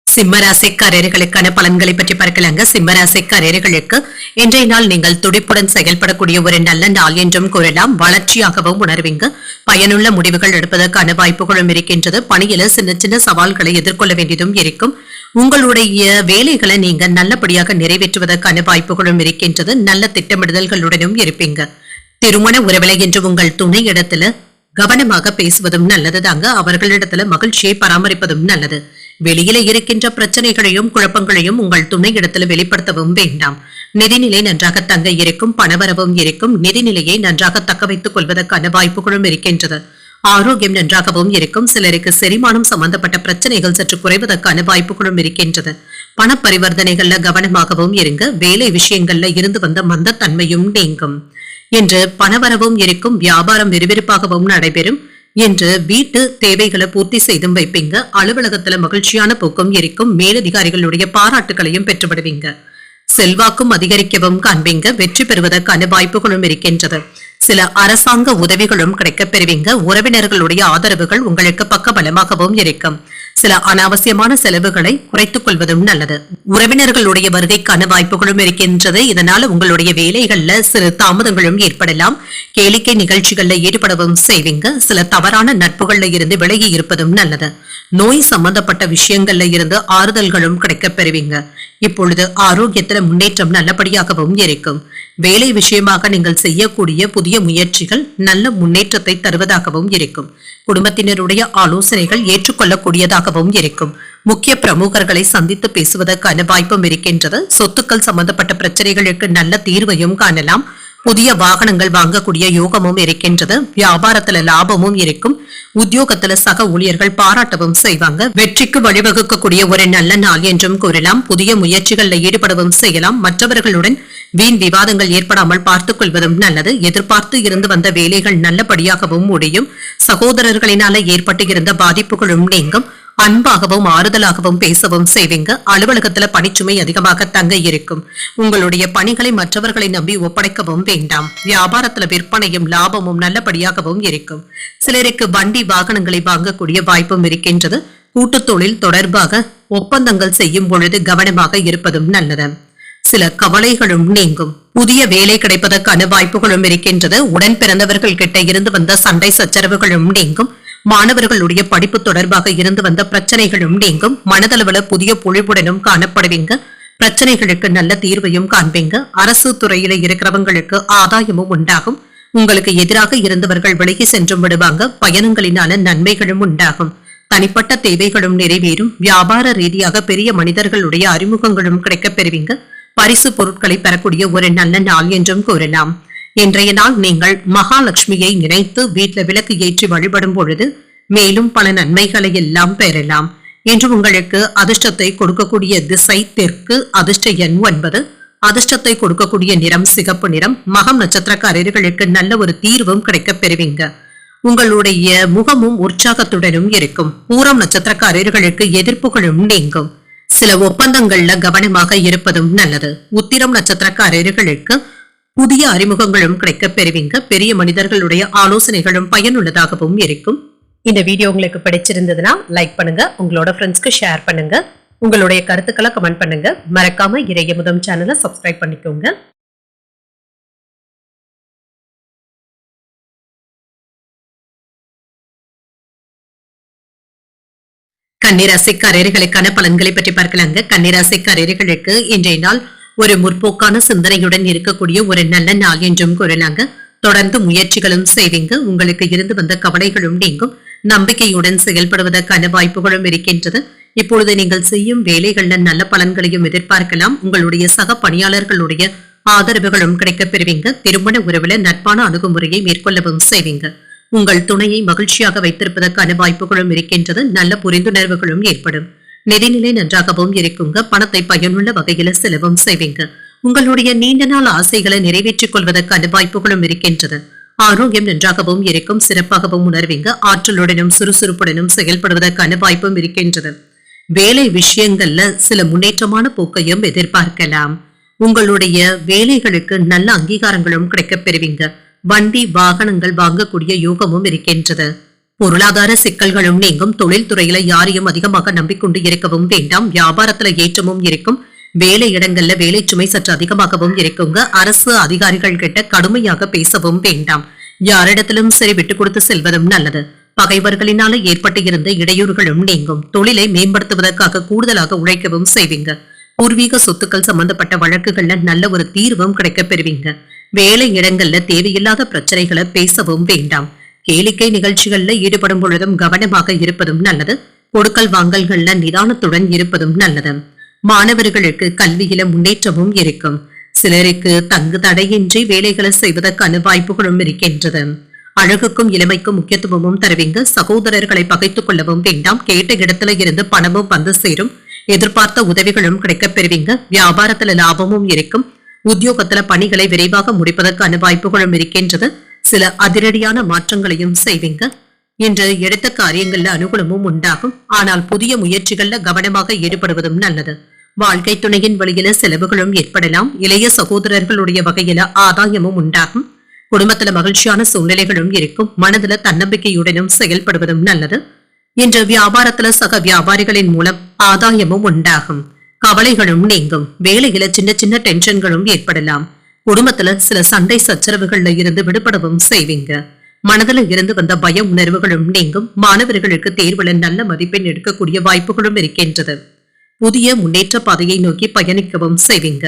சிம்மராசிக்காரர்களுக்கான பலன்களை பற்றி பார்க்கலாங்க. சிம்மராசிக்காரர்களுக்கு இன்றைய நாள் நீங்கள் துடிப்புடன் செயல்படக்கூடிய ஒரு நல்ல நாள் என்றும் கூறலாம். வளர்ச்சியாகவும் உணர்வீங்க. பயனுள்ள முடிவுகள் எடுப்பதற்கான வாய்ப்புகளும் இருக்கின்றது. பணியில சின்ன சின்ன சவால்களை எதிர்கொள்ள வேண்டியதும் இருக்கும். உங்களுடைய வேலைகளை நீங்க நல்லபடியாக நிறைவேற்றுவதற்கான வாய்ப்புகளும் இருக்கின்றது. நல்ல திட்டமிடுதல்களுடனும் இருப்பீங்க. திருமண உறவிலை என்று உங்கள் துணை இடத்துல கவனமாக பேசுவதும் நல்லதுதாங்க. அவர்களிடத்துல மகிழ்ச்சியை பராமரிப்பதும் நல்லது. வெளியில இருக்கின்ற பிரச்சனைகளையும் குழப்பங்களையும் உங்கள் துணை இடத்துல வெளிப்படுத்தவும் வேண்டாம். நிதிநிலை நன்றாக தங்க இருக்கும். பணவரவும் இருக்கும். நிதிநிலையை நன்றாக தக்க வைத்துக் கொள்வதற்கான வாய்ப்புகளும் இருக்கின்றது. ஆரோக்கியம் நன்றாகவும் இருக்கும். சிலருக்கு செரிமானம் சம்பந்தப்பட்ட பிரச்சனைகள் சற்று குறைவதற்கான வாய்ப்புகளும் இருக்கின்றது. பண பரிவர்த்தனைகள்ல கவனமாகவும் இருங்க. வேலை விஷயங்கள்ல இருந்து வந்த மந்த தன்மையும் நீங்கும். என்று பணவரவும் இருக்கும். வியாபாரம் விறுவிறுப்பாகவும் நடைபெறும். என்று வீட்டு தேவைகளை பூர்த்தி செய்தும் வைப்பீங்க. அலுவலகத்துல மகிழ்ச்சியான போக்கும் இருக்கும். மேலதிகாரிகளுடைய பாராட்டுகளையும் பெற்றுவிடுவீங்க. செல்வாக்கும் அதிகரிக்கவும் காண்பீங்க. வெற்றி பெறுவதற்கான வாய்ப்புகளும் இருக்கின்றது. சில அரசாங்க உதவிகளும் கிடைக்கப் பெறுவீங்க. உறவினர்களுடைய ஆதரவுகள் உங்களுக்கு பக்க பலமாகவும் இருக்கும். சில அனாவசியமான செலவுகளை குறைத்துக் கொள்வதும் நல்லது. உறவினர்களுடைய வருகைக்கான வாய்ப்புகளும் இருக்கின்றது. இதனால உங்களுடைய வேலைகள்ல சிறு தாமதங்களும் ஏற்படலாம். கேளிக்கை நிகழ்ச்சிகள்ல ஈடுபடவும் செய்வீங்க. சில தவறான நட்புகள்ல இருந்து விலகி இருப்பதும் நல்லது. நோய் சம்பந்தப்பட்ட விஷயங்கள்ல இருந்து ஆறுதல்களும் கிடைக்கப் பெறுவீங்க. இப்பொழுது ஆரோக்கியத்துல முன்னேற்றம் நல்லபடியாகவும் இருக்கும். வேலை விஷயமாக நீங்கள் செய்யக்கூடிய புதிய முயற்சிகள் நல்ல முன்னேற்றத்தை தருவதாகவும் இருக்கும். குடும்பத்தினருடைய ஆலோசனைகள் ஏற்றுக்கொள்ளக்கூடியதாகவும் இருக்கும். முக்கிய பிரமுகர்களை சந்தித்து பேசுவதற்கான வாய்ப்பும் இருக்கின்றது. சொத்துக்கள் சம்பந்தப்பட்ட பிரச்சனைகளுக்கு நல்ல தீர்வையும் காணலாம். புதிய வாகனங்கள் வாங்கக்கூடிய யோகமும் இருக்கின்றது. வியாபாரத்துல லாபமும் இருக்கும். உத்தியோகத்துல சக ஊழியர்கள் பாராட்டவும் செய்வாங்க. வெற்றிக்கு வழிவகுக்கக்கூடிய ஒரு நல்ல நாள் என்றும் கூறலாம். புதிய முயற்சிகள்ல ஈடுபடவும் செய்யலாம். மற்றவர்களுடன் வீண் விவாதங்கள் ஏற்படாமல் பார்த்துக் கொள்வதும் நல்லது. எதிர்பார்த்து இருந்து வந்த வேலைகள் நல்லபடியாகவும் முடியும். சகோதரர்களினால ஏற்பட்டு இருந்த பாதிப்புகளும் நீங்கும். அன்பாகவும் ஆறுதலாகவும் பேசவும் செய்வீங்க. அலுவலகத்துல பணிச்சுமை அதிகமாக தங்க இருக்கும். உங்களுடைய பணிகளை மற்றவர்களை நம்பி ஒப்படைக்கவும் வேண்டாம். வியாபாரத்துல விற்பனையும் லாபமும் நல்லபடியாகவும் இருக்கும். சிலருக்கு வண்டி வாகனங்களை வாங்கக்கூடிய வாய்ப்பும் இருக்கின்றது. கூட்டு தொழில் தொடர்பாக ஒப்பந்தங்கள் செய்யும் பொழுது கவனமாக இருப்பதும் நல்லது. சில கவலைகளும் நீங்கும். புதிய வேலை கிடைப்பதற்கான வாய்ப்புகளும் இருக்கின்றது. உடன் பிறந்தவர்கள் கிட்ட இருந்து வந்த சண்டை சச்சரவுகளும் நீங்கும். மாணவர்களுடைய படிப்பு தொடர்பாக இருந்து வந்த பிரச்சனைகளும் நீங்கும். மனதளவுல புதிய பொழிவுடனும் காணப்படுவீங்க. பிரச்சனைகளுக்கு நல்ல தீர்வையும் காண்பீங்க. அரசு துறையில இருக்கிறவங்களுக்கு ஆதாயமும் உண்டாகும். உங்களுக்கு எதிராக இருந்தவர்கள் விலகி சென்றும் விடுவாங்க. பயணங்களினால நன்மைகளும் உண்டாகும். தனிப்பட்ட தேவைகளும் நிறைவேறும். வியாபார ரீதியாக பெரிய மனிதர்களுடைய அறிமுகங்களும் கிடைக்கப் பெறுவீங்க. பரிசு பொருட்களை பெறக்கூடிய ஒரு நல்ல நாள் என்றும் கூறலாம். இன்றைய நாள் நீங்கள் மகாலட்சுமியை நினைத்து வீட்டில் விளக்கு ஏற்றி வழிபடும் பொழுது மேலும் பல நன்மைகளை எல்லாம் பெறலாம். என்று உங்களுக்கு அதிர்ஷ்டத்தை கொடுக்கக்கூடிய திசை தெற்கு. அதிர்ஷ்ட எண் 9. அதிர்ஷ்டத்தை கொடுக்கக்கூடிய நிறம் சிகப்பு நிறம். மகம் நட்சத்திரக்காரர்களுக்கு நல்ல ஒரு தீர்வும் கிடைக்கப் பெறுவீங்க. உங்களுடைய முகமும் உற்சாகத்துடனும் இருக்கும். பூரம் நட்சத்திரக்காரர்களுக்கு எதிர்ப்புகளும் நீங்கும். சில ஒப்பந்தங்கள்ல கவனமாக இருப்பதும் நல்லது. உத்திரம் நட்சத்திரக்காரர்களுக்கு புதிய அறிமுகங்களும் கிடைக்கப் பெறுவீங்க. பெரிய மனிதர்களுடைய ஆலோசனைகளும் பயனுள்ளதாகவும் இருக்கும். இந்த வீடியோ உங்களுக்கு பிடிச்சிருந்ததுன்னா லைக் பண்ணுங்க. உங்களோட ஃப்ரெண்ட்ஸ்க்கு ஷேர் பண்ணுங்க. உங்களுடைய கருத்துக்களை கமெண்ட் பண்ணுங்க. மறக்காம இறையமுதம் சேனலை சப்ஸ்கிரைப் பண்ணிக்கோங்க. கன்னிராசிக்காரர்களுக்கான பலன்களை பற்றி பார்க்கலாங்க. கன்னிராசிக்காரர்களுக்கு இன்றைய நாள் ஒரு முற்போக்கான சிந்தனையுடன் இருக்கக்கூடிய ஒரு நல்ல நாள் என்றும் கூறலாங்க. தொடர்ந்து முயற்சிகளும் செய்வீங்க. உங்களுக்கு இருந்து வந்த கவலைகளும் நீங்கும். நம்பிக்கையுடன் செயல்படுவதற்கான வாய்ப்புகளும் இருக்கின்றது. இப்பொழுது நீங்கள் செய்யும் வேலைகள்ல நல்ல பலன்களையும் எதிர்பார்க்கலாம். உங்களுடைய சக பணியாளர்களுடைய ஆதரவுகளும் கிடைக்கப் பெறுவீங்க. திருமண உறவுல நட்பான அணுகுமுறையை மேற்கொள்ளவும் செய்வீங்க. உங்கள் துணையை மகிழ்ச்சியாக வைத்திருப்பதற்கான வாய்ப்புகளும் இருக்கின்றது. நல்ல புரிந்துணர்வுகளும் ஏற்படும். நிதிநிலை நன்றாகவும் இருக்குங்க. பணத்தை பயனுள்ள வகையில செலவும் செய்வீங்க. உங்களுடைய நீண்ட நாள் ஆசைகளை நிறைவேற்றிக் கொள்வதற்கான வாய்ப்புகளும் இருக்கின்றது. ஆரோக்கியம் நன்றாகவும் இருக்கும். சிறப்பாகவும் உணர்வீங்க. ஆற்றலுடனும் சுறுசுறுப்புடனும் செயல்படுவதற்கான வாய்ப்பும் இருக்கின்றது. வேலை விஷயங்கள்ல சில முன்னேற்றமான போக்கையும் எதிர்பார்க்கலாம். உங்களுடைய வேலைகளுக்கு நல்ல அங்கீகாரங்களும் கிடைக்கப் பெறுவீங்க. வண்டி வாகனங்கள் வாங்கக்கூடிய யோகமும் இருக்கின்றது. பொருளாதார சிக்கல்களும் நீங்கும். தொழில் துறையில யாரையும் அதிகமாக நம்பிக்கொண்டு இருக்கவும் வேண்டாம். வியாபாரத்துல ஏற்றமும் இருக்கும். வேலை இடங்கள்ல வேலை சுமை சற்று அதிகமாகவும் இருக்குங்க. அரசு அதிகாரிகள் கிட்ட கடுமையாக பேசவும் வேண்டாம். யாரிடத்திலும் சரி விட்டு கொடுத்து செல்வதும் நல்லது. பகைவர்களினால ஏற்பட்டு இருந்த இடையூறுகளும் நீங்கும். தொழிலை மேம்படுத்துவதற்காக கூடுதலாக உழைக்கவும் செய்வீங்க. பூர்வீக சொத்துக்கள் சம்பந்தப்பட்ட வழக்குகள்ல நல்ல ஒரு தீர்வும் கிடைக்கப் பெறுவீங்க. வேலை இடங்கள்ல தேவையில்லாத பிரச்சனைகளை பேசவும் வேண்டாம். கேளிக்கை நிகழ்ச்சிகள்ல ஈடுபடும் பொழுதும் கவனமாக இருப்பதும் நல்லது. கொடுக்கல் வாங்கல்கள்ல நிதானத்துடன் இருப்பதும் நல்லது. மாணவர்களுக்கு கல்வியில முன்னேற்றமும் இருக்கும். சிலருக்கு தங்கு தடையின்றி வேலைகளை செய்வதற்கான வாய்ப்புகளும் இருக்கின்றது. அழகுக்கும் இளமைக்கும் முக்கியத்துவமும் தருவீங்க. சகோதரர்களை பகைத்துக் கொள்ளவும் வேண்டாம். கேட்ட இடத்துல இருந்து பணமும் வந்து சேரும். எதிர்பார்த்த உதவிகளும் கிடைக்கப் பெறுவீங்க. வியாபாரத்துல லாபமும் இருக்கும். உத்தியோகத்துல பணிகளை விரைவாக முடிப்பதற்கான வாய்ப்புகளும் இருக்கின்றது. சில அதிரடியான மாற்றங்களையும் செய்வீங்க. இன்று எடுத்த காரியங்கள்ல அனுகூலமும் உண்டாகும். ஆனால் புதிய முயற்சிகள்ல கவனமாக ஈடுபடுவதும் நல்லது. வாழ்க்கை துணையின் வழியில செலவுகளும் ஏற்படலாம். இளைய சகோதரர்களுடைய வகையில ஆதாயமும் உண்டாகும். குடும்பத்துல மகிழ்ச்சியான சூழ்நிலைகளும் இருக்கும். மனதுல தன்னம்பிக்கையுடனும் செயல்படுவதும் நல்லது. இன்று வியாபாரத்துல சக வியாபாரிகளின் மூலம் ஆதாயமும் உண்டாகும். கவலைகளும் நீங்கும். வேலையில சின்ன சின்ன டென்ஷன்களும் ஏற்படலாம். குடும்பத்துல சில சண்டை சச்சரவுகள்ல இருந்து விடுபடவும் செய்வீங்க. மனதில் இருந்து வந்த பய உணர்வுகளும் நீங்கும். மாணவர்களுக்கு தேர்வுல நல்ல மதிப்பெண் எடுக்கக்கூடிய வாய்ப்புகளும் இருக்கின்றது. புதிய முன்னேற்ற பாதையை நோக்கி பயணிக்கவும் செய்வீங்க.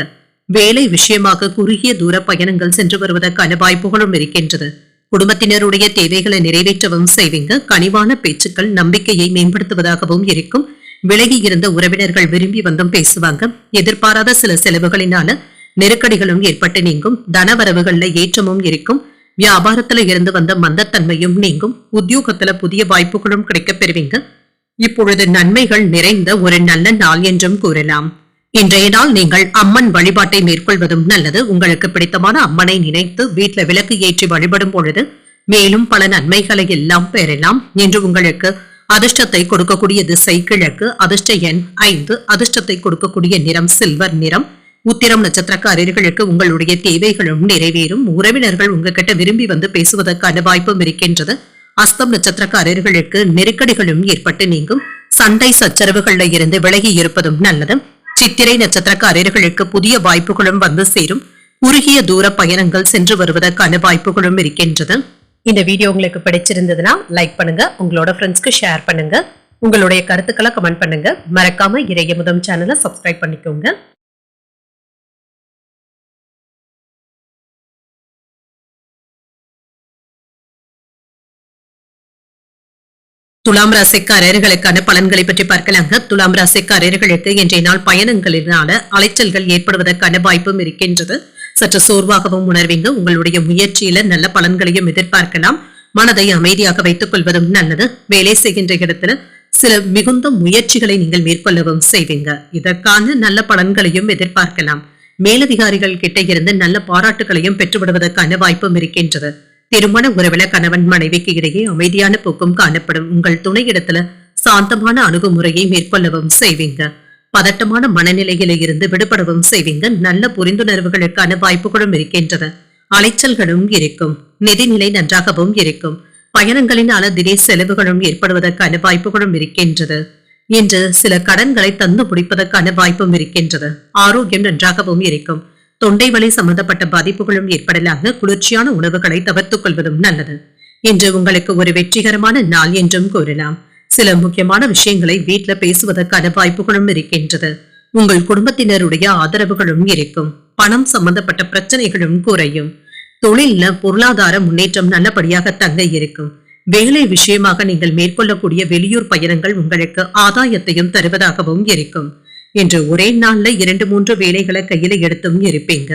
வேலை விஷயமாக குறுகிய தூர பயணங்கள் சென்று வருவதற்கான வாய்ப்புகளும் இருக்கின்றது. குடும்பத்தினருடைய தேவைகளை நிறைவேற்றவும் செய்வீங்க. கனிவான பேச்சுக்கள் நம்பிக்கையை மேம்படுத்துவதாகவும் இருக்கும். விலகி இருந்த உறவினர்கள் விரும்பி வந்தும் பேசுவாங்க. எதிர்பாராத சில செலவுகளினால நெருக்கடிகளும் ஏற்பட்டு நீங்கும். தனவரவுகள்ல ஏற்றமும் இருக்கும். வியாபாரத்துல இருந்து வந்த மந்தத்தன்மையும் நீங்கும். உத்தியோகத்துல புதிய வாய்ப்புகளும் கிடைக்கப் பெறுவீங்க. இப்பொழுது நன்மைகள் நிறைந்த ஒரு நல்ல நாள் என்றும் கூறலாம். இன்றைய நாள் நீங்கள் அம்மன் வழிபாட்டை மேற்கொள்வதும் நல்லது. உங்களுக்கு பிடித்தமான அம்மனை நினைத்து வீட்டுல விளக்கு ஏற்றி வழிபடும் பொழுது மேலும் பல நன்மைகளை எல்லாம் பெறலாம். என்று உங்களுக்கு அதிர்ஷ்டத்தை கொடுக்கக்கூடிய திசை கிழக்கு, அதிர்ஷ்ட எண் 5, அதிர்ஷ்டத்தை கொடுக்கக்கூடிய நிறம் சில்வர் நிறம். உத்திரம் நட்சத்திரக்காரர்களுக்கு உங்களுடைய தேவைகளும் நிறைவேறும். உறவினர்கள் உங்ககிட்ட விரும்பி வந்து பேசுவதற்கான வாய்ப்பும் இருக்கின்றது. அஸ்தம் நட்சத்திரக்காரர்களுக்கு நெருக்கடிகளும் ஏற்பட்டு நீங்கும். சண்டை சச்சரவுகள்ல இருந்து விலகி இருப்பதும் நல்லது. சித்திரை நட்சத்திரக்காரர்களுக்கு புதிய வாய்ப்புகளும் வந்து சேரும். குறுகிய தூர பயணங்கள் சென்று வருவதற்கான வாய்ப்புகளும் இருக்கின்றது. இந்த வீடியோ உங்களுக்கு பிடிச்சிருந்ததுன்னா லைக் பண்ணுங்க, உங்களோட ஃப்ரெண்ட்ஸ்க்கு ஷேர் பண்ணுங்க, உங்களுடைய கருத்துக்களை கமெண்ட் பண்ணுங்க. மறக்காம இறையமுதம் சேனலை சப்ஸ்கிரைப் பண்ணிக்கோங்க. துலாம் ராசிக்காரர்களுக்கான பலன்களை பற்றி பார்க்கலாங்க. துலாம் ராசிக்காரர்களுக்கு இன்றைய நாள் பயணங்களினால அலைச்சல்கள் ஏற்படுவதற்கான வாய்ப்பும் இருக்கின்றது. சற்று சோர்வாகவும் உணர்வீங்க. உங்களுடைய முயற்சியில நல்ல பலன்களையும் எதிர்பார்க்கலாம். மனதை அமைதியாக வைத்துக் கொள்வதும் நல்லது. வேலை செய்கின்ற இடத்துல சில மிகுந்த முயற்சிகளை நீங்கள் மேற்கொள்ளவும் செய்வீங்க. இதற்கான நல்ல பலன்களையும் எதிர்பார்க்கலாம். மேலதிகாரிகள் கிட்ட இருந்து நல்ல பாராட்டுகளையும் பெற்றுவிடுவதற்கான வாய்ப்பும் இருக்கின்றது. திருமண உறவுல கணவன் மனைவிக்கு இடையே அமைதியான போக்கும் காணப்படும். உங்கள் துணையிடத்துல சாந்தமான அணுகுமுறையை மேற்கொள்ளவும் செய்வீங்க. பதட்டமான மனநிலையில இருந்து விடுபடவும் செய்வீங்க. நல்ல புரிந்துணர்வுகளுக்கான வாய்ப்புகளும் இருக்கின்றது. அலைச்சல்களும் இருக்கும். நிதிநிலை நன்றாகவும் இருக்கும். பயணங்களினால திடீர் செலவுகளும் ஏற்படுவதற்கான வாய்ப்புகளும் இருக்கின்றது. இன்று சில கடன்களை தந்து முடிப்பதற்கான வாய்ப்பும் இருக்கின்றது. ஆரோக்கியம் நன்றாகவும் இருக்கும். தொண்டை வலி சம்பந்தப்பட்ட பாதிப்புகளும் ஏற்படலாக. குளிர்ச்சியான உணவுகளை தவிர்த்துக் கொள்வதும் நல்லது. இன்று உங்களுக்கு ஒரு வெற்றிகரமான நாள் என்றும் கூறலாம். சில முக்கியமான விஷயங்களை வீட்டுல பேசுவதற்கான வாய்ப்புகளும் இருக்கின்றது. உங்கள் குடும்பத்தினருடைய ஆதரவுகளும் இருக்கும். பணம் சம்பந்தப்பட்ட பிரச்சனைகளும் குறையும். தொழில்ல பொருளாதார முன்னேற்றம் நல்லபடியாக தங்க இருக்கும். வேலை விஷயமாக நீங்கள் மேற்கொள்ளக்கூடிய வெளியூர் பயணங்கள் உங்களுக்கு ஆதாயத்தையும் தருவதாகவும் இருக்கும். என்று ஒரே நாள்ல 2-3 வேலைகளை கையில எடுத்தும் இருப்பீங்க.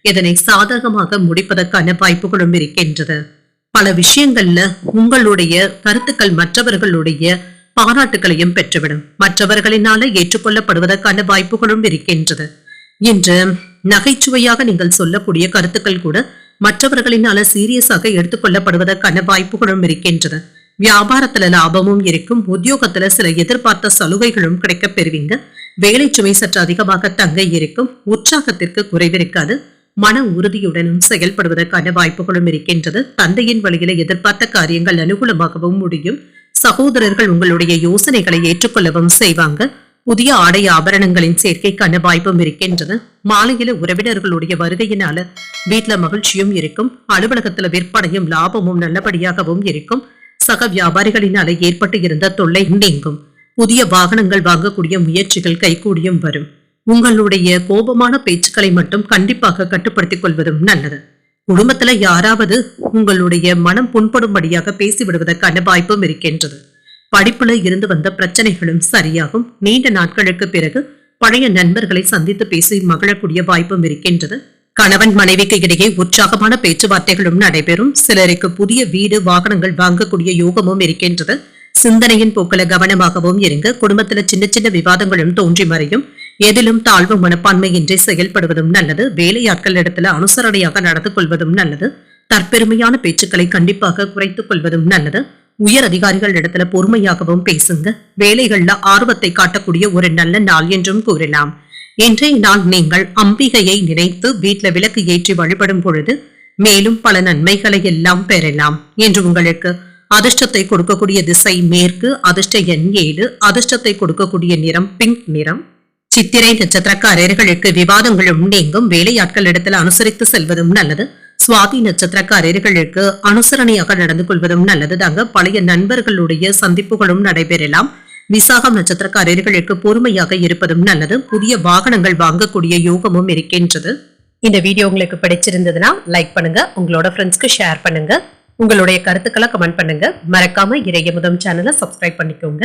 இதனை சாதகமாக முடிப்பதற்கான வாய்ப்புகளும் இருக்கின்றது. பல விஷயங்கள்ல உங்களுடைய கருத்துக்கள் மற்றவர்களுடைய பாராட்டுகளையும் பெற்றுவிடும். மற்றவர்களினால ஏற்றுக்கொள்ளப்படுவதற்கான வாய்ப்புகளும் இருக்கின்றது. இன்று நகைச்சுவையாக நீங்கள் சொல்லக்கூடிய கருத்துக்கள் கூட மற்றவர்களினால சீரியஸாக எடுத்துக்கொள்ளப்படுவதற்கான வாய்ப்புகளும் இருக்கின்றது. வியாபாரத்துல லாபமும் இருக்கும். உத்தியோகத்துல சில எதிர்பார்த்த சலுகைகளும் கிடைக்கப் பெறுவீங்க. வேலை சுமை சற்று அதிகமாக தங்க இருக்கும். உற்சாகத்திற்கு குறைவிருக்காது. மன உறுதியுடனும் செயல்படுவதற்கான வாய்ப்புகளும் இருக்கின்றது. தந்தையின் வழியில எதிர்பார்த்த காரியங்கள் அனுகூலமாகவும் முடியும். சகோதரர்கள் உங்களுடைய யோசனைகளை ஏற்றுக்கொள்ளவும் செய்வாங்க. புதிய ஆடை ஆபரணங்களின் சேர்க்கைக்கான வாய்ப்பும் இருக்கின்றது. மாலையில உறவினர்களுடைய வருகையினால வீட்டுல மகிழ்ச்சியும் இருக்கும். அலுவலகத்துல விற்பனையும் லாபமும் நல்லபடியாகவும் இருக்கும். சக வியாபாரிகளினால ஏற்பட்டு இருந்த தொல்லை நீங்கும். புதிய வாகனங்கள் வாங்கக்கூடிய முயற்சிகள் கைகூடியும் வரும். உங்களுடைய கோபமான பேச்சுக்களை மட்டும் கண்டிப்பாக கட்டுப்படுத்திக் கொள்வதும் நல்லது. குடும்பத்துல யாராவது உங்களுடைய மனம் புண்படும்படியாக பேசிவிடுவதற்கான வாய்ப்பும் இருக்கின்றது. படிப்புல இருந்து வந்த பிரச்சனைகளும் சரியாகும். நீண்ட நாட்களுக்கு பிறகு பழைய நண்பர்களை சந்தித்து பேசி மகிழக்கூடிய வாய்ப்பும் இருக்கின்றது. கணவன் மனைவிக்கு இடையே உற்சாகமான பேச்சுவார்த்தைகளும் நடைபெறும். சிலருக்கு புதிய வீடு வாகனங்கள் வாங்கக்கூடிய யோகமும் இருக்கின்றது. சிந்தனையின் போக்கில கவனமாகவும் இருங்க. குடும்பத்துல சின்ன சின்ன விவாதங்களும் தோன்றி மறையும். எதிலும் தாழ்வு மனப்பான்மையின்றி செயல்படுவதும் நல்லது. வேலையாட்கள் இடத்துல அனுசரணையாக நடந்து கொள்வதும் நல்லது. தற்பெருமையான பேச்சுக்களை கண்டிப்பாக குறைத்துக் கொள்வதும் நல்லது. உயர் அதிகாரிகள் இடத்துல பொறுமையாகவும் பேசுங்க. வேலைகள்ல ஆர்வத்தை காட்டக்கூடிய ஒரு நல்ல நாள் என்றும் கூறலாம். இன்றைய நாள் நீங்கள் அம்பிகையை நினைத்து வீட்டுல விளக்கு ஏற்றி வழிபடும் பொழுது மேலும் பல நன்மைகளை எல்லாம் பெறலாம். என்று உங்களுக்கு அதிர்ஷ்டத்தை கொடுக்கக்கூடிய திசை மேற்கு, அதிர்ஷ்ட எண் 7, அதிர்ஷ்டத்தை கொடுக்கக்கூடிய நிறம் பிங்க் நிறம். சித்திரை நட்சத்திரக்காரர்களுக்கு விவாதங்களும் நீங்கும், வேலையாட்கள் இடத்துல அனுசரித்து செல்வதும் நல்லது. சுவாதி நட்சத்திரக்காரர்களுக்கு அனுசரணையாக நடந்து கொள்வதும் நல்லது தாங்க. பழைய நண்பர்களுடைய சந்திப்புகளும் நடைபெறலாம். விசாகம் நட்சத்திரக்காரர்களுக்கு பொறுமையாக இருப்பதும் நல்லது. புதிய வாகனங்கள் வாங்கக்கூடிய யோகமும் இருக்கின்றது. இந்த வீடியோ உங்களுக்கு பிடிச்சிருந்ததுன்னா லைக் பண்ணுங்க, உங்களோட ஃப்ரெண்ட்ஸ்க்கு ஷேர் பண்ணுங்க, உங்களுடைய கருத்துக்களை கமெண்ட் பண்ணுங்க. மறக்காம இறையமுதம் சேனலை சப்ஸ்கிரைப் பண்ணிக்கோங்க.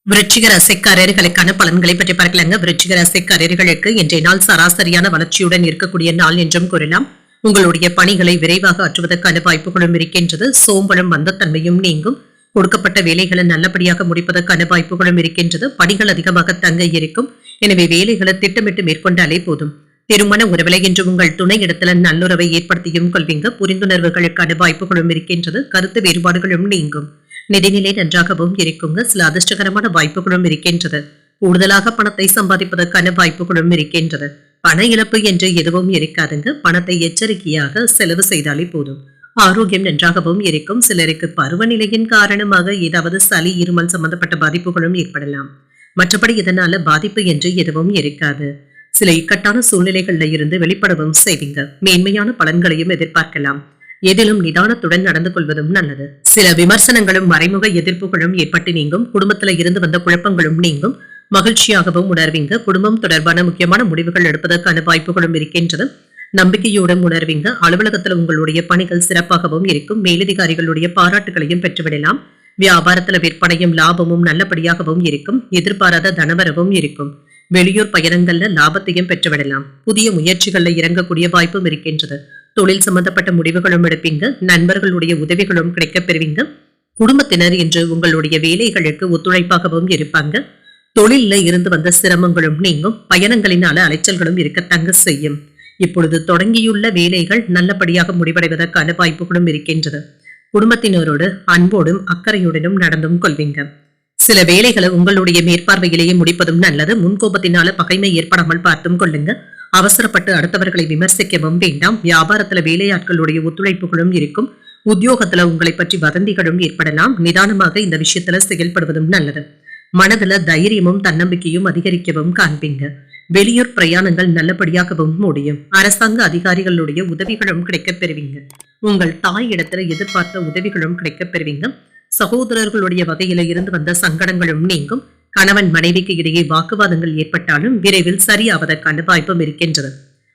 விருச்சிக ராசிக்காரர்களுக்கான பலன்களை பற்றி பார்க்கலாங்க. விருச்சிக ராசிக்காரர்களுக்கு இன்றைய நாள் சராசரியான வளர்ச்சியுடன் இருக்கக்கூடிய நாள் என்றும் கூறலாம். உங்களுடைய பணிகளை விரைவாக ஆற்றுவதற்கான வாய்ப்புகளும் இருக்கின்றது. சோம்பலும் மந்தத்தன்மையும் நீங்கும். கொடுக்கப்பட்ட வேலைகளை நல்லபடியாக முடிப்பதற்கான வாய்ப்புகளும் இருக்கின்றது. பணிகள் அதிகமாக தங்க இருக்கும். எனவே வேலைகளை திட்டமிட்டு மேற்கொண்டாலே போதும். திருமண உறவிலை என்று உங்கள் துணை இடத்துல நல்லுறவை ஏற்படுத்தியும் கொள்வீங்க. புரிந்துணர்வுகளுக்கான வாய்ப்புகளும் இருக்கின்றது. கருத்து வேறுபாடுகளும் நீங்கும். நிதிநிலை நன்றாகவும் இருக்குங்க. சில அதிர்ஷ்டகரமான வாய்ப்புகளும் இருக்கின்றது. கூடுதலாக பணத்தை சம்பாதிப்பதற்கான வாய்ப்புகளும் இருக்கின்றது. பண இழப்பு என்று எதுவும் இருக்காதுங்க. பணத்தை எச்சரிக்கையாக செலவு செய்தாலே போதும். ஆரோக்கியம் நன்றாகவும் இருக்கும். சிலருக்கு பருவநிலையின் காரணமாக ஏதாவது சளி, இருமல் சம்பந்தப்பட்ட பாதிப்புகளும் ஏற்படலாம். மற்றபடி இதனால பாதிப்பு என்று எதுவும் இருக்காது. சில இக்கட்டான சூழ்நிலைகள்ல இருந்து வெளிப்படவும் செய்வீங்க. மேன்மையான பலன்களையும் எதிர்பார்க்கலாம். எதிலும் நிதானத்துடன் நடந்து கொள்வதும் நல்லது. சில விமர்சனங்களும் மறைமுக எதிர்ப்புகளும் ஏற்பட்டு நீங்கும். குடும்பத்துல இருந்து வந்த குழப்பங்களும் நீங்கும். மகிழ்ச்சியாகவும் உணர்வீங்க. குடும்பம் தொடர்பான முக்கியமான முடிவுகள் எடுப்பதற்கான வாய்ப்புகளும் இருக்கின்றது. நம்பிக்கையோடும் உணர்வீங்க. அலுவலகத்துல உங்களுடைய பணிகள் சிறப்பாகவும் இருக்கும். மேலதிகாரிகளுடைய பாராட்டுகளையும் பெற்றுவிடலாம். வியாபாரத்துல விற்பனையும் லாபமும் நல்லபடியாகவும் இருக்கும். எதிர்பாராத தனவரவும் இருக்கும். வெளியூர் பயணங்கள்ல லாபத்தையும் பெற்றுவிடலாம். புதிய முயற்சிகள்ல இறங்கக்கூடிய வாய்ப்பும் இருக்கின்றது. தொழில் சம்பந்தப்பட்ட முடிவுகளும் எடுப்பீங்க. நண்பர்களுடைய உதவிகளும் கிடைக்கப் பெறுவீங்க. குடும்பத்தினர் என்று உங்களுடைய வேலைகளுக்கு ஒத்துழைப்பாகவும் இருப்பாங்க. தொழில இருந்து வந்த சிரமங்களும் நீங்கும். பயணங்களினால அலைச்சல்களும் இருக்கத்தங்க செய்யும். இப்பொழுது தொடங்கியுள்ள வேலைகள் நல்லபடியாக முடிவடைவதற்கான வாய்ப்புகளும் இருக்கின்றது. குடும்பத்தினரோடு அன்போடும் அக்கறையுடனும் நடந்தும் கொள்வீங்க. சில வேலைகளை உங்களுடைய மேற்பார்வையிலேயே முடிப்பதும் நல்லது. முன்கோபத்தினால பகைமை ஏற்படாமல் பார்த்தும் கொள்ளுங்க. அவசரப்பட்டு அடுத்தவர்களை விமர்சிக்கவும் வேண்டாம். வியாபாரத்துல வேலையாட்களுடைய ஒத்துழைப்புகளும் இருக்கும். உத்தியோகத்துல உங்களை பற்றி வதந்திகளும் ஏற்படலாம். நிதானமாக இந்த விஷயத்துல செயல்படுவதும் நல்லது. மனதுல தைரியமும் தன்னம்பிக்கையும் அதிகரிக்கவும் காண்பீங்க. வெளியூர் பிரயாணங்கள் நல்லபடியாகவும் முடியும். அரசாங்க அதிகாரிகளுடைய உதவிகளும் கிடைக்கப் பெறுவீங்க. உங்கள் தாய் இடத்துல எதிர்பார்த்த உதவிகளும் கிடைக்கப் பெறுவீங்க. சகோதரர்களுடைய வகையில இருந்து வந்த சங்கடங்களும் நீங்கும். கணவன் மனைவிக்கு இடையே வாக்குவாதங்கள் ஏற்பட்டாலும் விரைவில் சரியாவதற்கான வாய்ப்பும் இருக்கின்றது.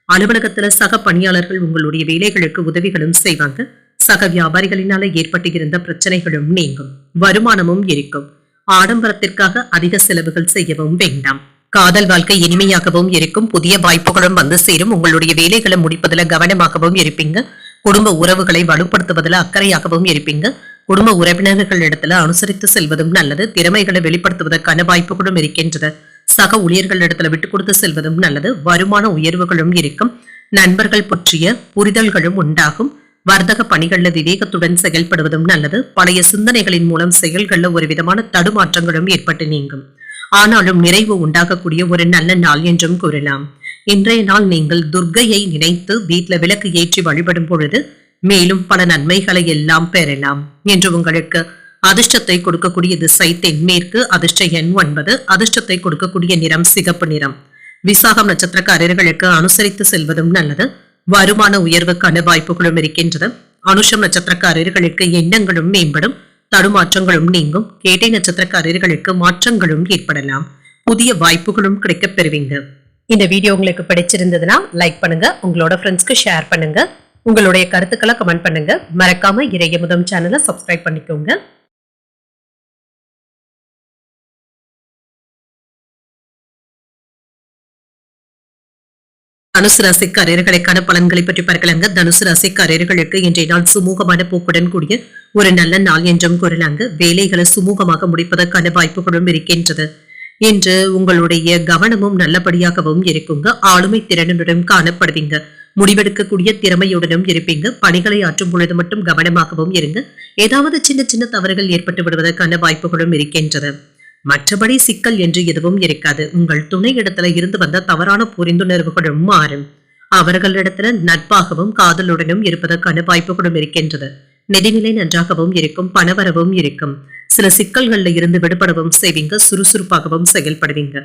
அலுவலகத்துல சக பணியாளர்கள் உங்களுடைய வேலைகளுக்கு உதவிகளும் செய்வாங்க. சக வியாபாரிகளினால ஏற்பட்டு இருந்த பிரச்சனைகளும் நீங்கும். வருமானமும் இருக்கும். ஆடம்பரத்திற்காக அதிக செலவுகள் செய்யவும் வேண்டாம். காதல் வாழ்க்கை இனிமையாகவும் இருக்கும். புதிய வாய்ப்புகளும் வந்து சேரும். உங்களுடைய வேலைகளை முடிப்பதுல கவனமாகவும் இருப்பீங்க. குடும்ப உறவுகளை வலுப்படுத்துவதில் அக்கறையாகவும் இருப்பீங்க. குடும்ப உறவினர்கள் இடத்துல அனுசரித்து செல்வதும் நல்லது. திறமைகளை வெளிப்படுத்துவதற்கான வாய்ப்புகளும் இருக்கின்றது. சக ஊழியர்கள் இடத்துல விட்டுக் கொடுத்து செல்வதும் நல்லது. வருமான உயர்வுகளும் இருக்கும். நண்பர்கள் பற்றிய புரிதல்களும் உண்டாகும். வர்த்தக பணிகள்ல விவேகத்துடன் செயல்படுவதும் நல்லது. பழைய சிந்தனைகளின் மூலம் செயல்கள்ல ஒரு விதமான தடுமாற்றங்களும் ஏற்பட்டு நீங்கும். ஆனாலும் நிறைவு உண்டாகக்கூடிய ஒரு நல்ல நாள் என்றும் கூறலாம். இன்றைய நாள் நீங்கள் துர்க்கையை நினைத்து வீட்டுல விளக்கு ஏற்றி வழிபடும் பொழுது மேலும் பல நன்மைகளை எல்லாம் பெறலாம் என்று உங்களுக்கு அதிர்ஷ்டத்தை கொடுக்கக்கூடிய திசை தென்மேற்கு, அதிர்ஷ்ட எண் 9, அதிர்ஷ்டத்தை கொடுக்கக்கூடிய நிறம் சிகப்பு நிறம். விசாகம் நட்சத்திரக்காரர்களுக்கு அனுசரித்து செல்வதும் நல்லது. வருமான உயர்வுக்கான வாய்ப்புகளும் இருக்கின்றது. அனுஷம் நட்சத்திரக்காரர்களுக்கு எண்ணங்களும் மேம்படும். தடுமாற்றங்களும் நீங்கும். கேட்டை நட்சத்திரக்காரர்களுக்கு மாற்றங்களும் ஏற்படலாம். புதிய வாய்ப்புகளும் கிடைக்கப் பெறுவீங்க. இந்த வீடியோ உங்களுக்கு பிடிச்சிருந்ததுன்னா லைக் பண்ணுங்க, உங்களோட ஃப்ரெண்ட்ஸ்க்கு ஷேர் பண்ணுங்க, உங்களுடைய கருத்துக்களை கமெண்ட் பண்ணுங்க. மறக்காம இறையமுதம் சேனலை சப்ஸ்கிரைப் பண்ணிக்கோங்க. தனுசு ராசிக்காரர்களுக்கான பலன்களை பற்றி பார்க்கலாங்க. தனுசு ராசிக்காரர்களுக்கு இன்றைய நாள் சுமூகமான போக்குடன் கூடிய ஒரு நல்ல நாள் என்றும் கூறலாங்க. வேலைகளை சுமூகமாக முடிப்பதற்கான வாய்ப்புகளும் இருக்கின்றது. இன்று உங்களுடைய கவனமும் நல்லபடியாகவும் இருக்குங்க. ஆளுமை திறனுடன் காணப்படுவீங்க. முடிவெடுக்கக்கூடிய திறமையுடனும் இருப்பீங்க. பணிகளை ஆற்றும் பொழுது மட்டும் கவனமாகவும் இருங்க. ஏதாவது சின்ன சின்ன தவறுகள் ஏற்பட்டு விடுவதற்கான வாய்ப்புகளும் இருக்கின்றது. மற்றபடி சிக்கல் என்று எதுவும் இருக்காது. உங்கள் துணை இடத்துல இருந்து வந்த தவறான புரிந்துணர்வுகளும் மாறும். அவர்களிடத்துல நட்பாகவும் காதலுடனும் இருப்பதற்கான வாய்ப்புகளும் இருக்கின்றது. நிதிநிலை நன்றாகவும் இருக்கும், பணவரவும் இருக்கும். சில சிக்கல்கள்ல இருந்து விடுபடவும் செய்வீங்க, சுறுசுறுப்பாகவும் செயல்படுவீங்க.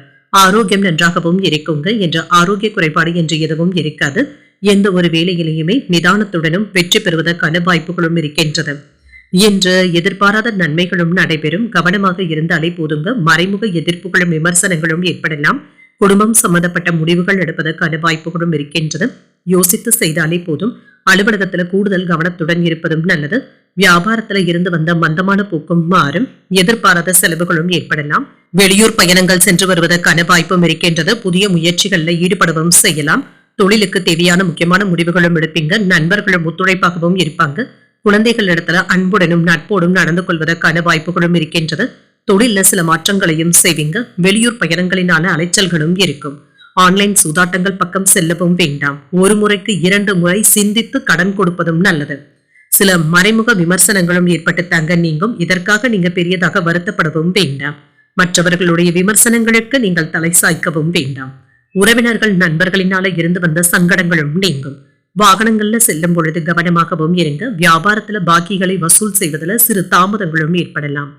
ஆரோக்கியம் நன்றாகவும் இருக்குங்க. என்ற ஆரோக்கிய குறைபாடு என்று எதுவும் இருக்காது. எந்த ஒரு வேலையிலேயுமே நிதானத்துடனும் வெற்றி பெறுவதற்கான வாய்ப்புகளும் இருக்கின்றது. இன்று எதிர்பாராத நன்மைகளும் நடைபெறும். கவனமாக இருந்தாலே போதுங்க. மறைமுக எதிர்ப்புகளும் விமர்சனங்களும் ஏற்படலாம். குடும்பம் சம்பந்தப்பட்ட முடிவுகள் எடுப்பதற்கான வாய்ப்புகளும் இருக்கின்றது. யோசித்து செய்தாலே போதும். அலுவலகத்துல கூடுதல் கவனத்துடன் இருப்பதும் நல்லது. வியாபாரத்துல இருந்து வந்த மந்தமான போக்கும் மாறும். எதிர்பாராத செலவுகளும் ஏற்படலாம். வெளியூர் பயணங்கள் சென்று வருவதற்கான வாய்ப்பும் இருக்கின்றது. புதிய முயற்சிகள்ல ஈடுபடவும் செய்யலாம். தொழிலுக்கு தேவையான முக்கியமான முடிவுகளும் எடுப்பீங்க. நண்பர்களும் ஒத்துழைப்பாகவும் இருப்பாங்க. குழந்தைகள் இடத்துல அன்புடனும் நட்போடும் நடந்து கொள்வதற்கான வாய்ப்புகளும் இருக்கின்றது. தொழில சில மாற்றங்களையும் செய்வீங்க. வெளியூர் பயணங்களினால அலைச்சல்களும் இருக்கும். ஆன்லைன் சூதாட்டங்கள் பக்கம் செல்லவும் வேண்டாம். ஒரு முறைக்கு 2 முறை சிந்தித்து கடன் கொடுப்பதும் நல்லது. சில மறைமுக விமர்சனங்களும் ஏற்பட்டு தங்க நீங்கும். இதற்காக நீங்க பெரியதாக வருத்தப்படவும் வேண்டாம். மற்றவர்களுடைய விமர்சனங்களுக்கு நீங்கள் தலை சாய்க்கவும் வேண்டாம். உறவினர்கள் நண்பர்களினால இருந்து வந்த சங்கடங்களும் நீங்கும். வாகனங்கள்ல செல்லும் பொழுது கவனமாகவும் இருங்க. வியாபாரத்துல பாக்கிகளை வசூல் செய்வதில் சிறு தாமதங்களும் ஏற்படலாம்.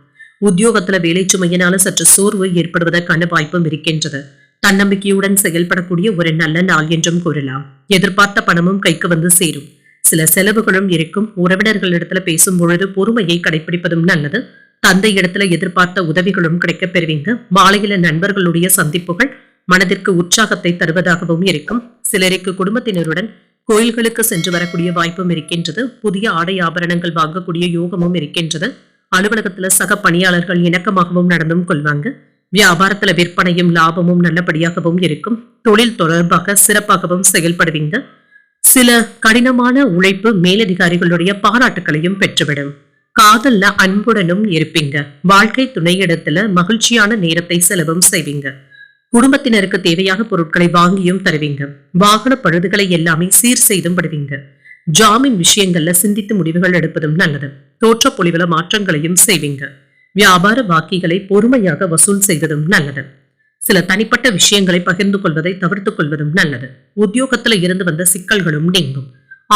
உத்தியோகத்துல வேலை சுமையினால சற்று சோர்வு ஏற்படுவதற்கான வாய்ப்பும் இருக்கின்றது. தன்னம்பிக்கையுடன் செயல்படக்கூடிய ஒரு நல்ல நாள் என்றும் கூறலாம். எதிர்பார்த்த பணமும் கைக்கு வந்து சேரும். சில செலவுகளும் இருக்கும். உறவினர்களிடத்துல பேசும் பொழுது பொறுமையை கடைபிடிப்பதும் நல்லது. தந்தை இடத்துல எதிர்பார்த்த உதவிகளும் கிடைக்கப் பெறுவீங்க. மாலையில நண்பர்களுடைய சந்திப்புகள் மனதிற்கு உற்சாகத்தை தருவதாகவும் இருக்கும். சிலருக்கு குடும்பத்தினருடன் கோயில்களுக்கு சென்று வரக்கூடிய வாய்ப்பும் இருக்கின்றது. புதிய ஆடை ஆபரணங்கள் வாங்கக்கூடிய யோகமும் இருக்கின்றது. அலுவலகத்துல சக பணியாளர்கள் இணக்கமாகவும் நடந்தும் கொள்வாங்க. வியாபாரத்துல விற்பனையும் லாபமும் நல்லபடியாகவும் இருக்கும். தொழில் தொடர்பாக சிறப்பாகவும் செயல்படுவீங்க. சில கடினமான உழைப்பு மேலதிகாரிகளுடைய பாராட்டுகளையும் பெற்றுவிடும். காதல்ல அன்புடனும் இருப்பீங்க. வாழ்க்கை துணையிடத்துல மகிழ்ச்சியான நேரத்தை செலவும் செய்வீங்க. குடும்பத்தினருக்கு தேவையான பொருட்களை வாங்கியும் தருவீங்க. வாகன பழுதுகளை எல்லாமே சீர் செய்தும் படுவீங்க. ஜாமீன் விஷயங்கள்ல சிந்தித்து முடிவுகள் எடுப்பதும் நல்லது. தோற்ற பொலிவுல மாற்றங்களையும் செய்வீங்க. வியாபார பாக்கிகளை பொறுமையாக வசூல் செய்வதும் நல்லது. சில தனிப்பட்ட விஷயங்களை பகிர்ந்து கொள்வதை தவிர்த்துக் கொள்வதும் நல்லது. உத்தியோகத்துல இருந்து வந்த சிக்கல்களும் நீங்கும்.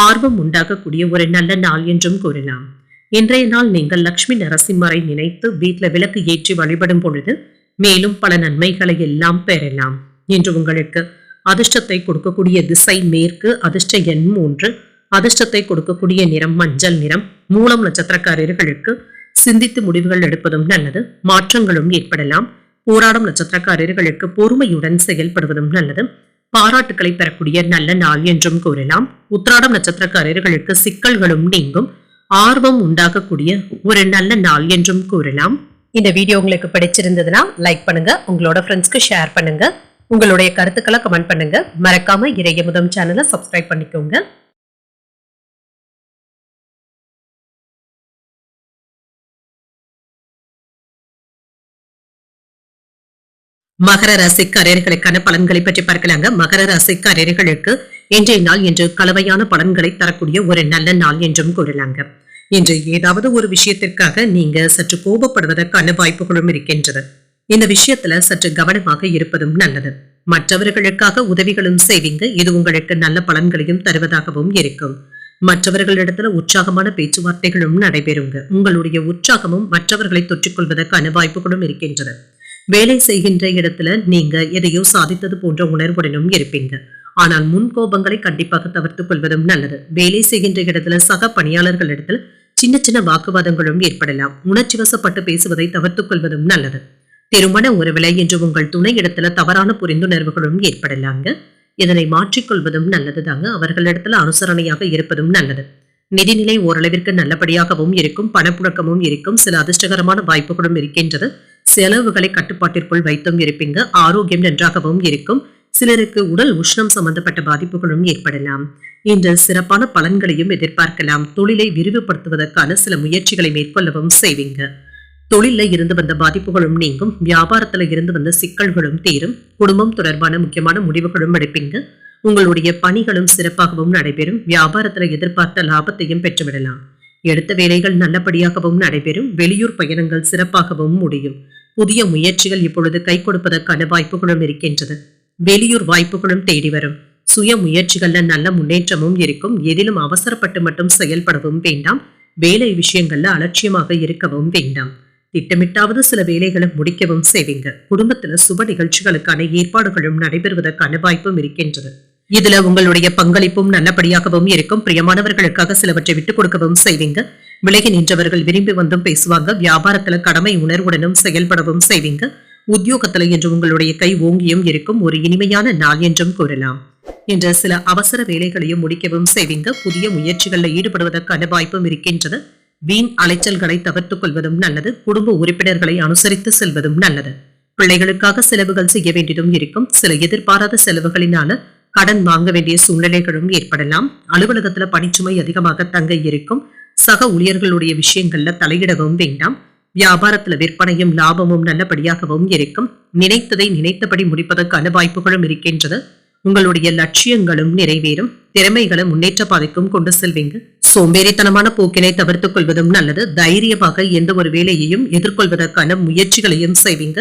ஆர்வம் உண்டாகக்கூடிய ஒரு நல்ல நாள் என்றும் கூறலாம். இன்றைய நாள் நீங்கள் லட்சுமி நரசிம்மரை நினைத்து வீட்டுல விளக்கு ஏற்றி வழிபடும் பொழுது மேலும் பல நன்மைகளை எல்லாம் பெறலாம். இன்று உங்களுக்கு அதிர்ஷ்டத்தை கொடுக்கக்கூடிய திசை மேற்கு. அதிர்ஷ்ட எண் 3. அதிர்ஷ்டத்தை கொடுக்கக்கூடிய நிறம் மஞ்சள் நிறம். மூலம் நட்சத்திரக்காரர்களுக்கு சிந்தித்து முடிவுகள் எடுப்பதும் நல்லது. மாற்றங்களும் ஏற்படலாம். போராடும் நட்சத்திரக்காரர்களுக்கு பொறுமையுடன் செயல்படுவதும் நல்லது. பாராட்டுக்களை பெறக்கூடிய நல்ல நாள் என்றும் கூறலாம். உத்திராடம் நட்சத்திரக்காரர்களுக்கு சிக்கல்களும் நீங்கும். ஆர்வம் உண்டாகக்கூடிய ஒரு நல்ல நாள் என்றும் கூறலாம். இந்த வீடியோ உங்களுக்கு பிடிச்சிருந்ததுன்னா லைக் பண்ணுங்க. உங்களோட ஃப்ரெண்ட்ஸ்க்கு ஷேர் பண்ணுங்க. உங்களுடைய கருத்துக்களை கமெண்ட் பண்ணுங்க. மறக்காம இறையமுதம் சேனலை சப்ஸ்கிரைப் பண்ணிக்கோங்க. மகர ராசிக்காரர்களுக்கான பலன்களை பற்றி பார்க்கலாங்க. மகர ராசிக்காரர்களுக்கு இன்றைய நாள் இன்று கலவையான பலன்களை தரக்கூடிய ஒரு நல்ல நாள் என்றும் கூறலாங்க. இன்று ஏதாவது ஒரு விஷயத்திற்காக நீங்க சற்று கோபப்படுவதற்கான வாய்ப்புகளும் இருக்கின்றது. இந்த விஷயத்துல சற்று கவனமாக இருப்பதும் நல்லது. மற்றவர்களுக்காக உதவிகளும் செய்வீங்க. இது உங்களுக்கு நல்ல பலன்களையும் தருவதாகவும் இருக்கும். மற்றவர்களிடத்துல உற்சாகமான பேச்சுவார்த்தைகளும் நடைபெறுங்க. உங்களுடைய உற்சாகமும் மற்றவர்களை தொற்றிக்கொள்வதற்கான வாய்ப்புகளும் இருக்கின்றது. வேலை செய்கின்ற இடத்துல நீங்க எதையோ சாதித்தது போன்ற உணர்வுடனும் இருப்பீங்க. ஆனால் முன்கோபங்களை கண்டிப்பாக தவிர்த்துக் கொள்வதும் நல்லது. வேலை செய்கின்ற இடத்துல சக பணியாளர்கள் இடத்துல சின்ன சின்ன வாக்குவாதங்களும் ஏற்படலாம். உணர்ச்சி வசப்பட்டு பேசுவதை தவிர்த்துக் கொள்வதும் நல்லது. திருமண உறவுல என்று உங்கள் துணை இடத்துல தவறான புரிந்துணர்வுகளும் ஏற்படலாங்க. இதனை மாற்றிக்கொள்வதும் நல்லதுதாங்க. அவர்களிடத்துல அனுசரணையாக இருப்பதும் நல்லது. நிதிநிலை ஓரளவிற்கு நல்லபடியாகவும் இருக்கும். பணப்புழக்கமும் இருக்கும். சில அதிர்ஷ்டகரமான வாய்ப்புகளும் இருக்கின்றது. செலவுகளை கட்டுப்பாட்டிற்குள் வைத்தும் இருப்பீங்க. ஆரோக்கியம் நன்றாகவும் இருக்கும். சிலருக்கு உடல் உஷ்ணம் சம்பந்தப்பட்ட பாதிப்புகளும் ஏற்படலாம். இன்று சிறப்பான பலன்களையும் எதிர்பார்க்கலாம். தொழிலை விரிவுபடுத்துவதற்கான சில முயற்சிகளை மேற்கொள்ளவும் செய்வீங்க. தொழில இருந்து வந்த பாதிப்புகளும் நீங்கும். வியாபாரத்துல இருந்து வந்த சிக்கல்களும் தீரும். குடும்பம் தொடர்பான முக்கியமான முடிவுகளும் எடுப்பீங்க. உங்களுடைய பணிகளும் சிறப்பாகவும் நடைபெறும். வியாபாரத்துல எதிர்பார்த்த லாபத்தையும் பெற்றுவிடலாம். எடுத்த வேலைகள் நல்லபடியாகவும் நடைபெறும். வெளியூர் பயணங்கள் சிறப்பாகவும் முடியும். புதிய முயற்சிகள் இப்பொழுது கை கொடுப்பதற்கான வாய்ப்புகளும் இருக்கின்றது. வெளியூர் வாய்ப்புகளும் தேடி வரும். சுய முயற்சிகள்ல நல்ல முன்னேற்றமும் இருக்கும். எதிலும் அவசரப்பட்டு மட்டும் செயல்படவும் வேண்டாம். வேலை விஷயங்கள்ல அலட்சியமாக இருக்கவும் வேண்டாம். திட்டமிட்டாவது சில வேலைகளை முடிக்கவும் செய்வீங்க. குடும்பத்துல சுப நிகழ்ச்சிகளுக்கான ஏற்பாடுகளும் நடைபெறுவதற்கான வாய்ப்பும் இருக்கின்றது. இதுல உங்களுடைய பங்களிப்பும் நல்லபடியாகவும் இருக்கும். பிரியமானவர்களுக்காக சிலவற்றை விட்டுக் கொடுக்கவும் செய்வீங்க. விலகி நின்றவர்கள் விரும்பி வந்தும் பேசுவாங்க. வியாபாரத்துல கடமை உணர்வுடனும் செயல்படவும் செய்வீங்க. உத்தியோகத்துல என்று உங்களுடைய கை ஓங்கியும் இருக்கும். ஒரு இனிமையான நாள் என்றும் கூறலாம். என்ற சில அவசர வேலைகளையும் முடிக்கவும் செய்வீங்க. புதிய முயற்சிகளில் ஈடுபடுவதற்கான வாய்ப்பும் இருக்கின்றது. வீண் அலைச்சல்களை தவிர்த்துக் கொள்வதும் நல்லது. குடும்ப உறுப்பினர்களை அனுசரித்து செல்வதும் நல்லது. பிள்ளைகளுக்காக செலவுகள் செய்ய வேண்டியதும் இருக்கும். சில எதிர்பாராத செலவுகளினால கடன் வாங்க வேண்டிய சூழ்நிலைகளும் ஏற்படலாம். அலுவலகத்துல பணிச்சுமை அதிகமாக தங்க இருக்கும். சக ஊழியர்களுடைய விஷயங்கள்ல தலையிடவும் வேண்டாம். வியாபாரத்துல விற்பனையும் லாபமும் நல்லபடியாகவும் இருக்கும். நினைத்ததை நினைத்தபடி முடிப்பதற்கான வாய்ப்புகளும் இருக்கின்றது. உங்களுடைய லட்சியங்களும் நிறைவேறும். திறமைகளை முன்னேற்ற பாதைக்கும் கொண்டு செல்வீங்க. சோம்பேறித்தனமான போக்கினை தவிர்த்துக் கொள்வதும் நல்லது. தைரியமாக எந்த ஒரு வேலையையும் எதிர்கொள்வதற்கான முயற்சிகளையும் செய்வீங்க.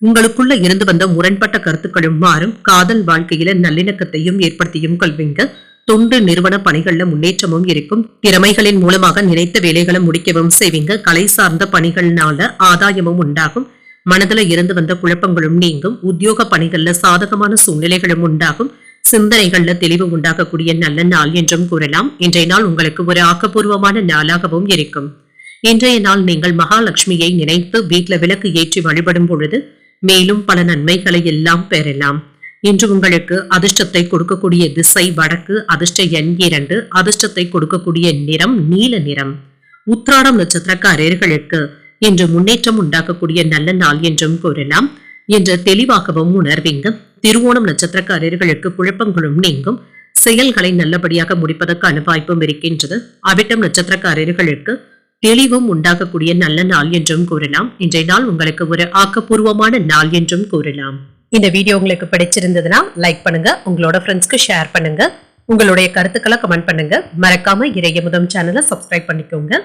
உங்களுக்குள்ள இருந்து வந்த முரண்பட்ட கருத்துக்களும் மாறும். காதல் வாழ்க்கையில நல்லிணக்கத்தையும் ஏற்படுத்தியும் கொள்வீங்க. தொண்டு நிறுவன பணிகள்ல முன்னேற்றமும் இருக்கும். திறமைகளின் மூலமாக நினைத்த வேலைகளை முடிக்கவும் செய்வீங்க. கலை சார்ந்த பணிகள்னால ஆதாயமும் உண்டாகும். மனதுல இருந்து வந்த குழப்பங்களும் நீங்கும். உத்தியோக பணிகள்ல சாதகமான சூழ்நிலைகளும் உண்டாகும். சிந்தனைகள்ல தெளிவு உண்டாகக்கூடிய நல்ல நாள் என்றும் கூறலாம். இன்றைய நாள் உங்களுக்கு ஒரு ஆக்கப்பூர்வமான நாளாகவும் இருக்கும். இன்றைய நாள் நீங்கள் மகாலட்சுமியை நினைத்து வீட்டுல விளக்கு ஏற்றி வழிபடும் பொழுது மேலும் பல நன்மைகளை எல்லாம் பெறலாம். இன்று உங்களுக்கு அதிர்ஷ்டத்தை கொடுக்கக்கூடிய திசை வடக்கு. அதிர்ஷ்ட எண் 2. அதிர்ஷ்டத்தை கொடுக்கக்கூடிய நிறம் நீல நிறம். உத்திராடம் நட்சத்திரக்காரர்களுக்கு இன்று முன்னேற்றம் உண்டாக்கக்கூடிய நல்ல நாள் என்றும் கூறலாம். என்று தெளிவாகவும் உணர்வீங்க. திருவோணம் நட்சத்திரக்காரர்களுக்கு குழப்பங்களும் நீங்கும். செயல்களை நல்லபடியாக முடிப்பதற்கான வாய்ப்பும் இருக்கின்றது. அவிட்டம் நட்சத்திரக்காரர்களுக்கு தெளிவும் உண்டாகக்கூடிய நல்ல நாள் என்றும் கூறலாம். இன்றைய நாள் உங்களுக்கு ஒரு ஆக்கப்பூர்வமான நாள் என்றும் கூறலாம். இந்த வீடியோ உங்களுக்கு பிடிச்சிருந்ததுன்னா லைக் பண்ணுங்க. உங்களோட ஃப்ரெண்ட்ஸ்க்கு ஷேர் பண்ணுங்க. உங்களுடைய கருத்துக்களை கமெண்ட் பண்ணுங்க. மறக்காம இறையமுதம் சேனலை சப்ஸ்கிரைப் பண்ணிக்கோங்க.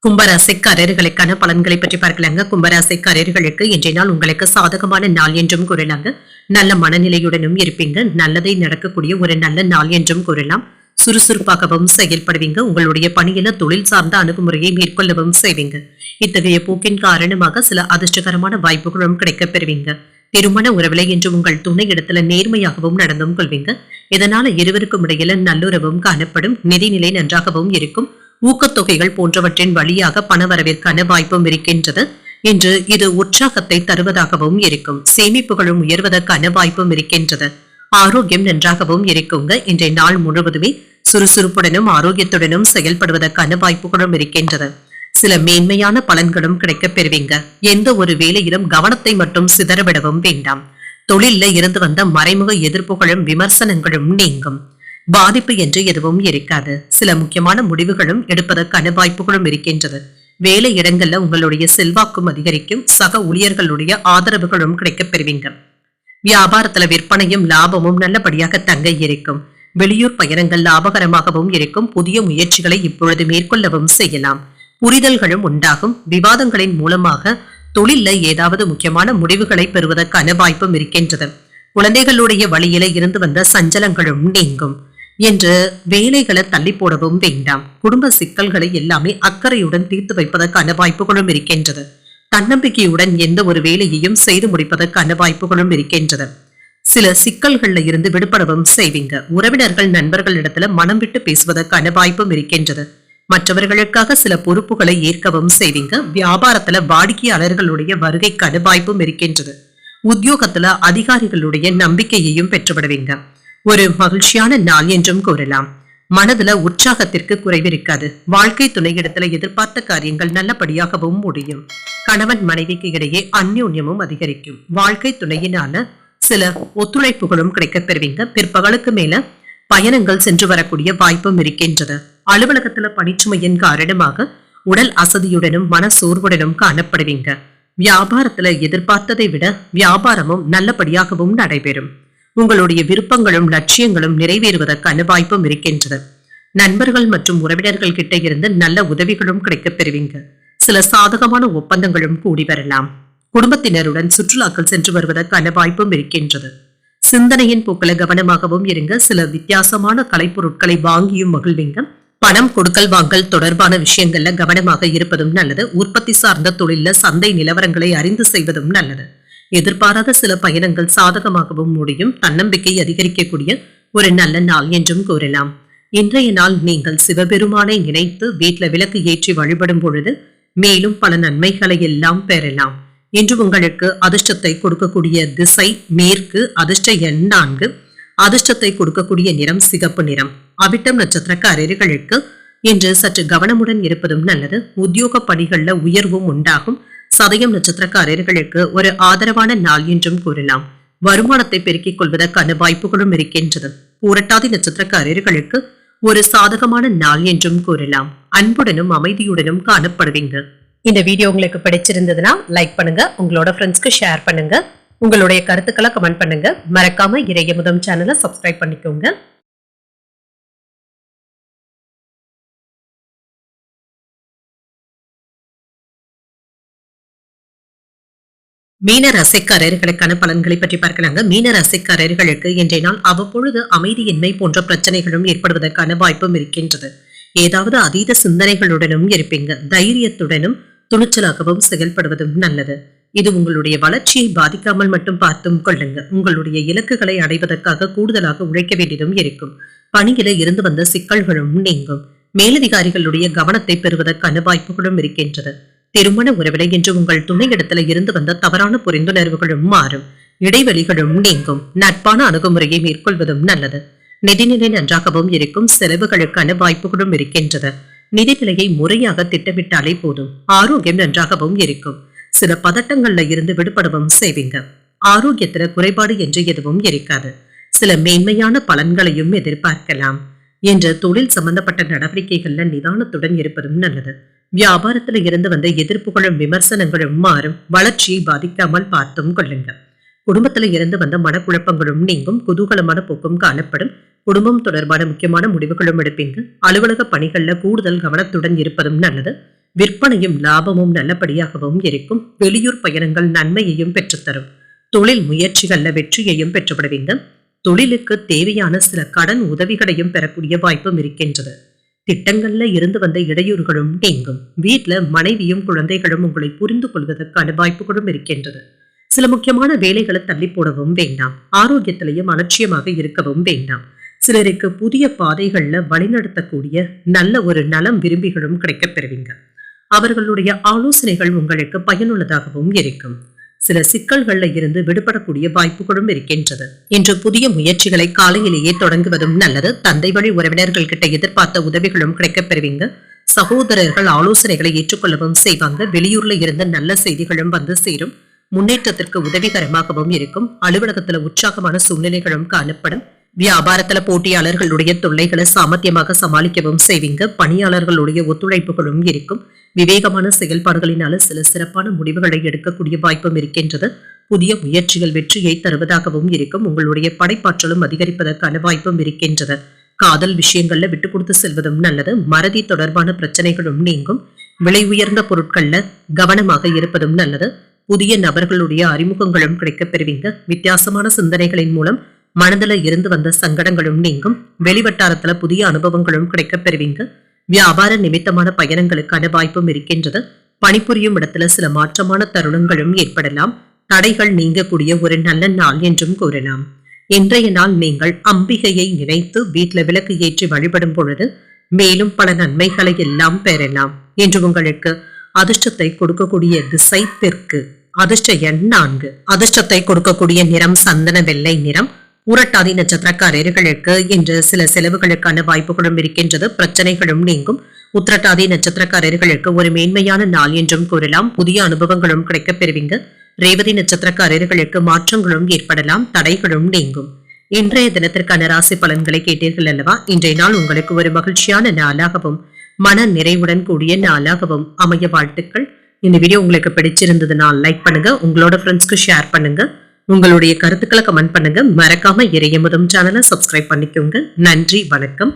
கும்பராசிக்காரர்களுக்கான பலன்களை பற்றி பார்க்கலாங்க. கும்பராசிக்காரர்களுக்கு இன்றைய நாள் உங்களுக்கு சாதகமான நாள் என்றும் கூறலாங்க. நல்ல மனநிலையுடனும் இருப்பீங்க. நல்லதை நடக்கக்கூடிய ஒரு நல்ல நாள் என்றும் கூறலாம். சுறுசுறுப்பாகவும் செயல்படுவீங்க. உங்களுடைய பணியில தொழில் சார்ந்த அணுகுமுறையை மேற்கொள்ளவும் செய்வீங்க. இத்தகைய போக்கின் காரணமாக சில அதிர்ஷ்டகரமான வாய்ப்புகளும் கிடைக்கப் பெறுவீங்க. திருமண உறவில என்று உங்கள் துணை இடத்துல நேர்மையாகவும் நடந்தும் கொள்வீங்க. இதனால இருவருக்கும் இடையில நல்லுறவும் காணப்படும். நிதிநிலை நன்றாகவும் இருக்கும். ஊக்கத்தொகைகள் போன்றவற்றின் வழியாக பணவரவிற்கான வாய்ப்பும் இருக்கின்றது. இன்று இது உற்சாகத்தை தருவதாகவும் இருக்கும். சேமிப்புகளும் உயர்வதற்கான வாய்ப்பும் இருக்கின்றது. ஆரோக்கியம் நன்றாகவும் இருக்குங்க. இன்றைய நாள் முழுவதுமே சுறுசுறுப்புடனும் ஆரோக்கியத்துடனும் செயல்படுவதற்கான வாய்ப்புகளும் இருக்கின்றது. சில மேன்மையான பலன்களும் கிடைக்கப் பெறுவீங்க. எந்த ஒரு வேலையிலும் கவனத்தை மட்டும் சிதறவிடவும் வேண்டாம். தொழில்ல இருந்து வந்த மறைமுக எதிர்ப்புகளும் விமர்சனங்களும் நீங்கும். பாதிப்பு என்று எதுவும் இருக்காது. சில முக்கியமான முடிவுகளும் எடுப்பதற்கான வாய்ப்புகளும் இருக்கின்றது. வேலை இடங்கள்ல உங்களுடைய செல்வாக்கும் அதிகரிக்கும். சக ஊழியர்களுடைய ஆதரவுகளும் கிடைக்கப் பெறுவீங்க. வியாபாரத்துல விற்பனையும் லாபமும் நல்லபடியாக தங்க இருக்கும். வெளியூர் பயணங்கள் லாபகரமாகவும் இருக்கும். புதிய முயற்சிகளை இப்பொழுது மேற்கொள்ளவும் செய்யலாம். புரிதல்களும் உண்டாகும். விவாதங்களின் மூலமாக தொழில்ல ஏதாவது முக்கியமான முடிவுகளை பெறுவதற்கான வாய்ப்பும் இருக்கின்றது. குழந்தைகளுடைய வழியில இருந்து வந்த சஞ்சலங்களும் நீங்கும். என்று வேலைகளை தள்ளி போடவும் வேண்டாம். குடும்ப சிக்கல்களை எல்லாமே அக்கறையுடன் தீர்த்து வைப்பதற்கான வாய்ப்புகளும் இருக்கின்றது. தன்னம்பிக்கையுடன் எந்த ஒரு வேலையையும் செய்து முடிப்பதற்கான வாய்ப்புகளும் இருக்கின்றது. சில சிக்கல்கள்ல இருந்து விடுபடவும் செய்வீங்க. உறவினர்கள் நண்பர்களிடத்துல மனம் விட்டு பேசுவதற்கான வாய்ப்பும் இருக்கின்றது. மற்றவர்களுக்காக சில பொறுப்புகளை ஏற்கவும் செய்வீங்க. வியாபாரத்துல வாடிக்கையாளர்களுடைய வருகைக்கான வாய்ப்பும் இருக்கின்றது. உத்தியோகத்துல அதிகாரிகளுடைய நம்பிக்கையையும் பெற்றுவிடுவீங்க. ஒரு மகிழ்ச்சியான நாள் என்றும் கூறலாம். மனதுல உற்சாகத்திற்கு குறைவிருக்காது. வாழ்க்கை துணையிடத்துல எதிர்பார்த்த காரியங்கள் நல்லபடியாகவும் முடியும். கணவன் மனைவிக்கு இடையே அந்யோன்யமும் அதிகரிக்கும். வாழ்க்கை துணையினால சில ஒத்துழைப்புகளும் கிடைக்கப் பெறுவீங்க. பிற்பகலுக்கு மேல பயணங்கள் சென்று வரக்கூடிய வாய்ப்பும் இருக்கின்றது. அலுவலகத்துல பணிச்சுமையின் காரணமாக உடல் அசதியுடனும் மன சோர்வுடனும் காணப்படுவீங்க. வியாபாரத்துல எதிர்பார்த்ததை விட வியாபாரமும் நல்லபடியாகவும் நடைபெறும். உங்களுடைய விருப்பங்களும் லட்சியங்களும் நிறைவேறுவதற்கான வாய்ப்பும் இருக்கின்றது. நண்பர்கள் மற்றும் உறவினர்கள் கிட்ட இருந்து நல்ல உதவிகளும் கிடைக்கப் பெறுவீங்க. சில சாதகமான ஒப்பந்தங்களும் கூடி வரலாம். குடும்பத்தினருடன் சுற்றுலாக்கள் சென்று வருவதற்கான வாய்ப்பும் இருக்கின்றது. சிந்தனையின் போக்கில கவனமாகவும் இருங்க. சில வித்தியாசமான கலைப்பொருட்களை வாங்கியும் மகிழ்வீங்க. பணம் கொடுக்கல் வாங்கல் தொடர்பான விஷயங்கள்ல கவனமாக இருப்பதும் நல்லது. உற்பத்தி சார்ந்த தொழில சந்தை நிலவரங்களை அறிந்து செய்வதும் நல்லது. எதிர்பாராத சில பயணங்கள் சாதகமாகவும் முடியும். தன்னம்பிக்கை அதிகரிக்கக்கூடிய ஒரு நல்ல நாள் என்றும் கூறலாம். இன்றைய நாள் நீங்கள் சிவபெருமானை நினைத்து வீட்டில் விளக்கு ஏற்றி வழிபடும் பொழுது மேலும் பல நன்மைகளை எல்லாம் பெறலாம். இன்று உங்களுக்கு அதிர்ஷ்டத்தை கொடுக்கக்கூடிய திசை மேற்கு. அதிர்ஷ்ட எண் 4. அதிர்ஷ்டத்தை கொடுக்கக்கூடிய நிறம் சிகப்பு நிறம். அவிட்டம் நட்சத்திரக்காரர்களுக்கு இன்று சற்று கவனமுடன் இருப்பதும் நல்லது. உத்தியோக பணிகள்ல உயர்வும் உண்டாகும். சதயம் நட்சத்திரக்காரர்களுக்கு ஒரு ஆதரவான நாள் என்றும் கூறலாம். வருமானத்தை பெருக்கிக் கொள்வதற்கான வாய்ப்புகளும் இருக்கின்றது. பூரட்டாதி நட்சத்திரக்காரர்களுக்கு ஒரு சாதகமான நாள் என்றும் கூறலாம். அன்புடனும் அமைதியுடனும் காணப்படுவீங்க. இந்த வீடியோ உங்களுக்கு பிடிச்சிருந்ததுன்னா லைக் பண்ணுங்க, உங்களோட ஃப்ரெண்ட்ஸ்க்கு ஷேர் பண்ணுங்க, உங்களுடைய கருத்துக்களை கமெண்ட் பண்ணுங்க. மறக்காம இறையமுதம் சேனலை சப்ஸ்கிரைப் பண்ணிக்கோங்க. மீன ராசிக்காரர்களுக்கான பலன்களை பற்றி பார்க்கலாங்க. மீன ராசிக்காரர்களுக்கு இன்றைய நாள் அவ்வப்பொழுது அமைதியின்மை போன்ற பிரச்சனைகளும் ஏற்படுவதற்கான வாய்ப்பும் இருக்கின்றது. ஏதாவது அதீத சிந்தனைகளுடனும் இருப்பீங்க. தைரியத்துடனும் துணிச்சலாகவும் செயல்படுவதும் நல்லது. இது உங்களுடைய வளர்ச்சியை பாதிக்காமல் மட்டும் பார்த்தும் கொள்ளுங்க. உங்களுடைய இலக்குகளை அடைவதற்காக கூடுதலாக உழைக்க வேண்டியதும் இருக்கும். பணியில இருந்து வந்த சிக்கல்களும் நீங்கும். மேலதிகாரிகளுடைய கவனத்தை பெறுவதற்கான வாய்ப்புகளும் இருக்கின்றது. திருமண உறவில இன்று உங்கள் துணையிடத்துல இருந்து வந்த தவறான புரிந்துணர்வுகளும் மாறும். இடைவெளிகளும் நீங்கும். நட்பான அணுகுமுறையை மேற்கொள்வதும் நல்லது. நிதிநிலை நன்றாகவும் இருக்கும். செலவுகளுக்கான வாய்ப்புகளும் இருக்கின்றது. நிதிநிலையை முறையாக திட்டமிட்டாலே போதும். ஆரோக்கியம் நன்றாகவும் இருக்கும். சில பதட்டங்கள்ல இருந்து விடுபடவும் செய்வீங்க. ஆரோக்கியத்துல குறைபாடு என்று எதுவும் இருக்காது. சில மேன்மையான பலன்களையும் எதிர்பார்க்கலாம். என்ற தொழில் சம்பந்தப்பட்ட நடவடிக்கைகள்ல நிதானத்துடன் இருப்பதும் நல்லது. வியாபாரத்துல இருந்து வந்த எதிர்ப்புகளும் விமர்சனங்களும் மாறும். வளர்ச்சியை பாதிக்காமல் பார்த்தும் கொள்ளுங்க. குடும்பத்துல இருந்து வந்த மனக்குழப்பங்களும் நீங்கும். குதூகலமான போக்கும் காணப்படும். குடும்பம் தொடர்பான முக்கியமான முடிவுகளும் எடுப்பீங்க. அலுவலக பணிகள்ல கூடுதல் கவனத்துடன் இருப்பதும் நல்லது. விற்பனையும் லாபமும் நல்லபடியாகவும் இருக்கும். வெளியூர் பயணங்கள் நன்மையையும் பெற்றுத்தரும். தொழில் முயற்சிகள்ல வெற்றியையும் பெற்றுவிடுவீங்க. தொழிலுக்கு தேவையான சில கடன் உதவிகளையும் பெறக்கூடிய வாய்ப்பும் இருக்கின்றது. திட்டங்கள்ல இருந்து வந்த இடையூறுகளும் நீங்கும். வீட்டுல மனைவியும் குழந்தைகளும் உங்களை புரிந்து கொள்வதற்கான வாய்ப்புகளும் இருக்கின்றது. சில முக்கியமான வேலைகளை தள்ளி போடவும் வேண்டாம். ஆரோக்கியத்திலையும் அலட்சியமாக இருக்கவும் வேண்டாம். சிலருக்கு புதிய பாதைகள்ல வழிநடத்தக்கூடிய நல்ல ஒரு நலம் விரும்பிகளும் கிடைக்கப் பெறுவீங்க. அவர்களுடைய ஆலோசனைகள் உங்களுக்கு பயனுள்ளதாகவும் இருக்கும். சில சிக்கல்கள்ல இருந்து விடுபடக்கூடிய வாய்ப்புகளும் இருக்கின்றது. இன்று புதிய முயற்சிகளை காலையிலேயே தொடங்குவதும் நல்லது. தந்தை வழி உறவினர்கள் கிட்ட எதிர்பார்த்த உதவிகளும் கிடைக்கப் பெறுவீங்க. சகோதரர்கள் ஆலோசனைகளை ஏற்றுக்கொள்ளவும் செய்வாங்க. வெளியூர்ல இருந்து நல்ல செய்திகளும் வந்து சேரும். முன்னேற்றத்திற்கு உதவிகரமாகவும் இருக்கும். அலுவலகத்துல உற்சாகமான சூழ்நிலைகளும் காணப்படும். வியாபாரத்துல போட்டியாளர்களுடைய தொல்லைகளை சாமர்த்தியமாக சமாளிக்கவும் செய்வீங்க. பணியாளர்களுடைய ஒத்துழைப்புகளும் இருக்கும். விவேகமான செயல்பாடுகளினால சில சிறப்பான முடிவுகளை எடுக்கக்கூடிய வாய்ப்பும் இருக்கின்றது. புதிய முயற்சிகள் வெற்றியை தருவதாகவும் இருக்கும். உங்களுடைய படைப்பாற்றலும் அதிகரிப்பதற்கான வாய்ப்பும் இருக்கின்றது. காதல் விஷயங்கள்ல விட்டு கொடுத்து செல்வதும் நல்லது. மறதி தொடர்பான பிரச்சனைகளும் நீங்கும். விலை உயர்ந்த பொருட்கள்ல கவனமாக இருப்பதும் நல்லது. புதிய நபர்களுடைய அறிமுகங்களும் கிடைக்கப் பெறுவீங்க. வித்தியாசமான சிந்தனைகளின் மூலம் மனதில இருந்து வந்த சங்கடங்களும் நீங்கும். வெளிவட்டாரத்துல புதிய அனுபவங்களும் கிடைக்கப் பெறுவீங்க. வியாபார நிமித்தமான பயணங்களுக்கான வாய்ப்பும் இருக்கின்றது. பணிபுரியும் இடத்துல சில மாற்றமான தருணங்களும் ஏற்படலாம். தடைகள் நீங்கக்கூடிய ஒரு நல்ல நாள் என்றும் கூறலாம். இன்றைய நாள் நீங்கள் அம்பிகையை நினைத்து வீட்டுல விளக்கு ஏற்றி வழிபடும் பொழுது மேலும் பல நன்மைகளை எல்லாம் பெறலாம். என்று உங்களுக்கு அதிர்ஷ்டத்தை கொடுக்கக்கூடிய திசை தெற்கு. அதிர்ஷ்ட எண் 4. அதிர்ஷ்டத்தை கொடுக்கக்கூடிய நிறம் சந்தன வெள்ளை நிறம். உரட்டாதி நட்சத்திரக்காரர்களுக்கு இன்று சில செலவுகளுக்கான வாய்ப்புகளும் இருக்கின்றது. பிரச்சனைகளும் நீங்கும். உத்திரட்டாதி நட்சத்திரக்காரர்களுக்கு ஒரு மேன்மையான நாள் என்றும் கூறலாம். புதிய அனுபவங்களும் கிடைக்கப் பெறுவீங்க. ரேவதி நட்சத்திரக்காரர்களுக்கு மாற்றங்களும் ஏற்படலாம். தடைகளும் நீங்கும். இன்றைய தினத்திற்கான ராசி பலன்களை கேட்டீர்கள் அல்லவா? இன்றைய நாள் உங்களுக்கு ஒரு மகிழ்ச்சியான நாளாகவும் மன நிறைவுடன் கூடிய நாளாகவும் அமைய வாழ்த்துக்கள். இந்த வீடியோ உங்களுக்கு பிடிச்சிருந்ததுனால் லைக் பண்ணுங்க, உங்களோட ஃப்ரெண்ட்ஸ்க்கு ஷேர் பண்ணுங்க. உங்களுடைய கருத்துக்களை கமெண்ட் பண்ணுங்க. மறக்காம இறையமுதம் சேனலை சப்ஸ்கிரைப் பண்ணிக்கோங்க. நன்றி, வணக்கம்.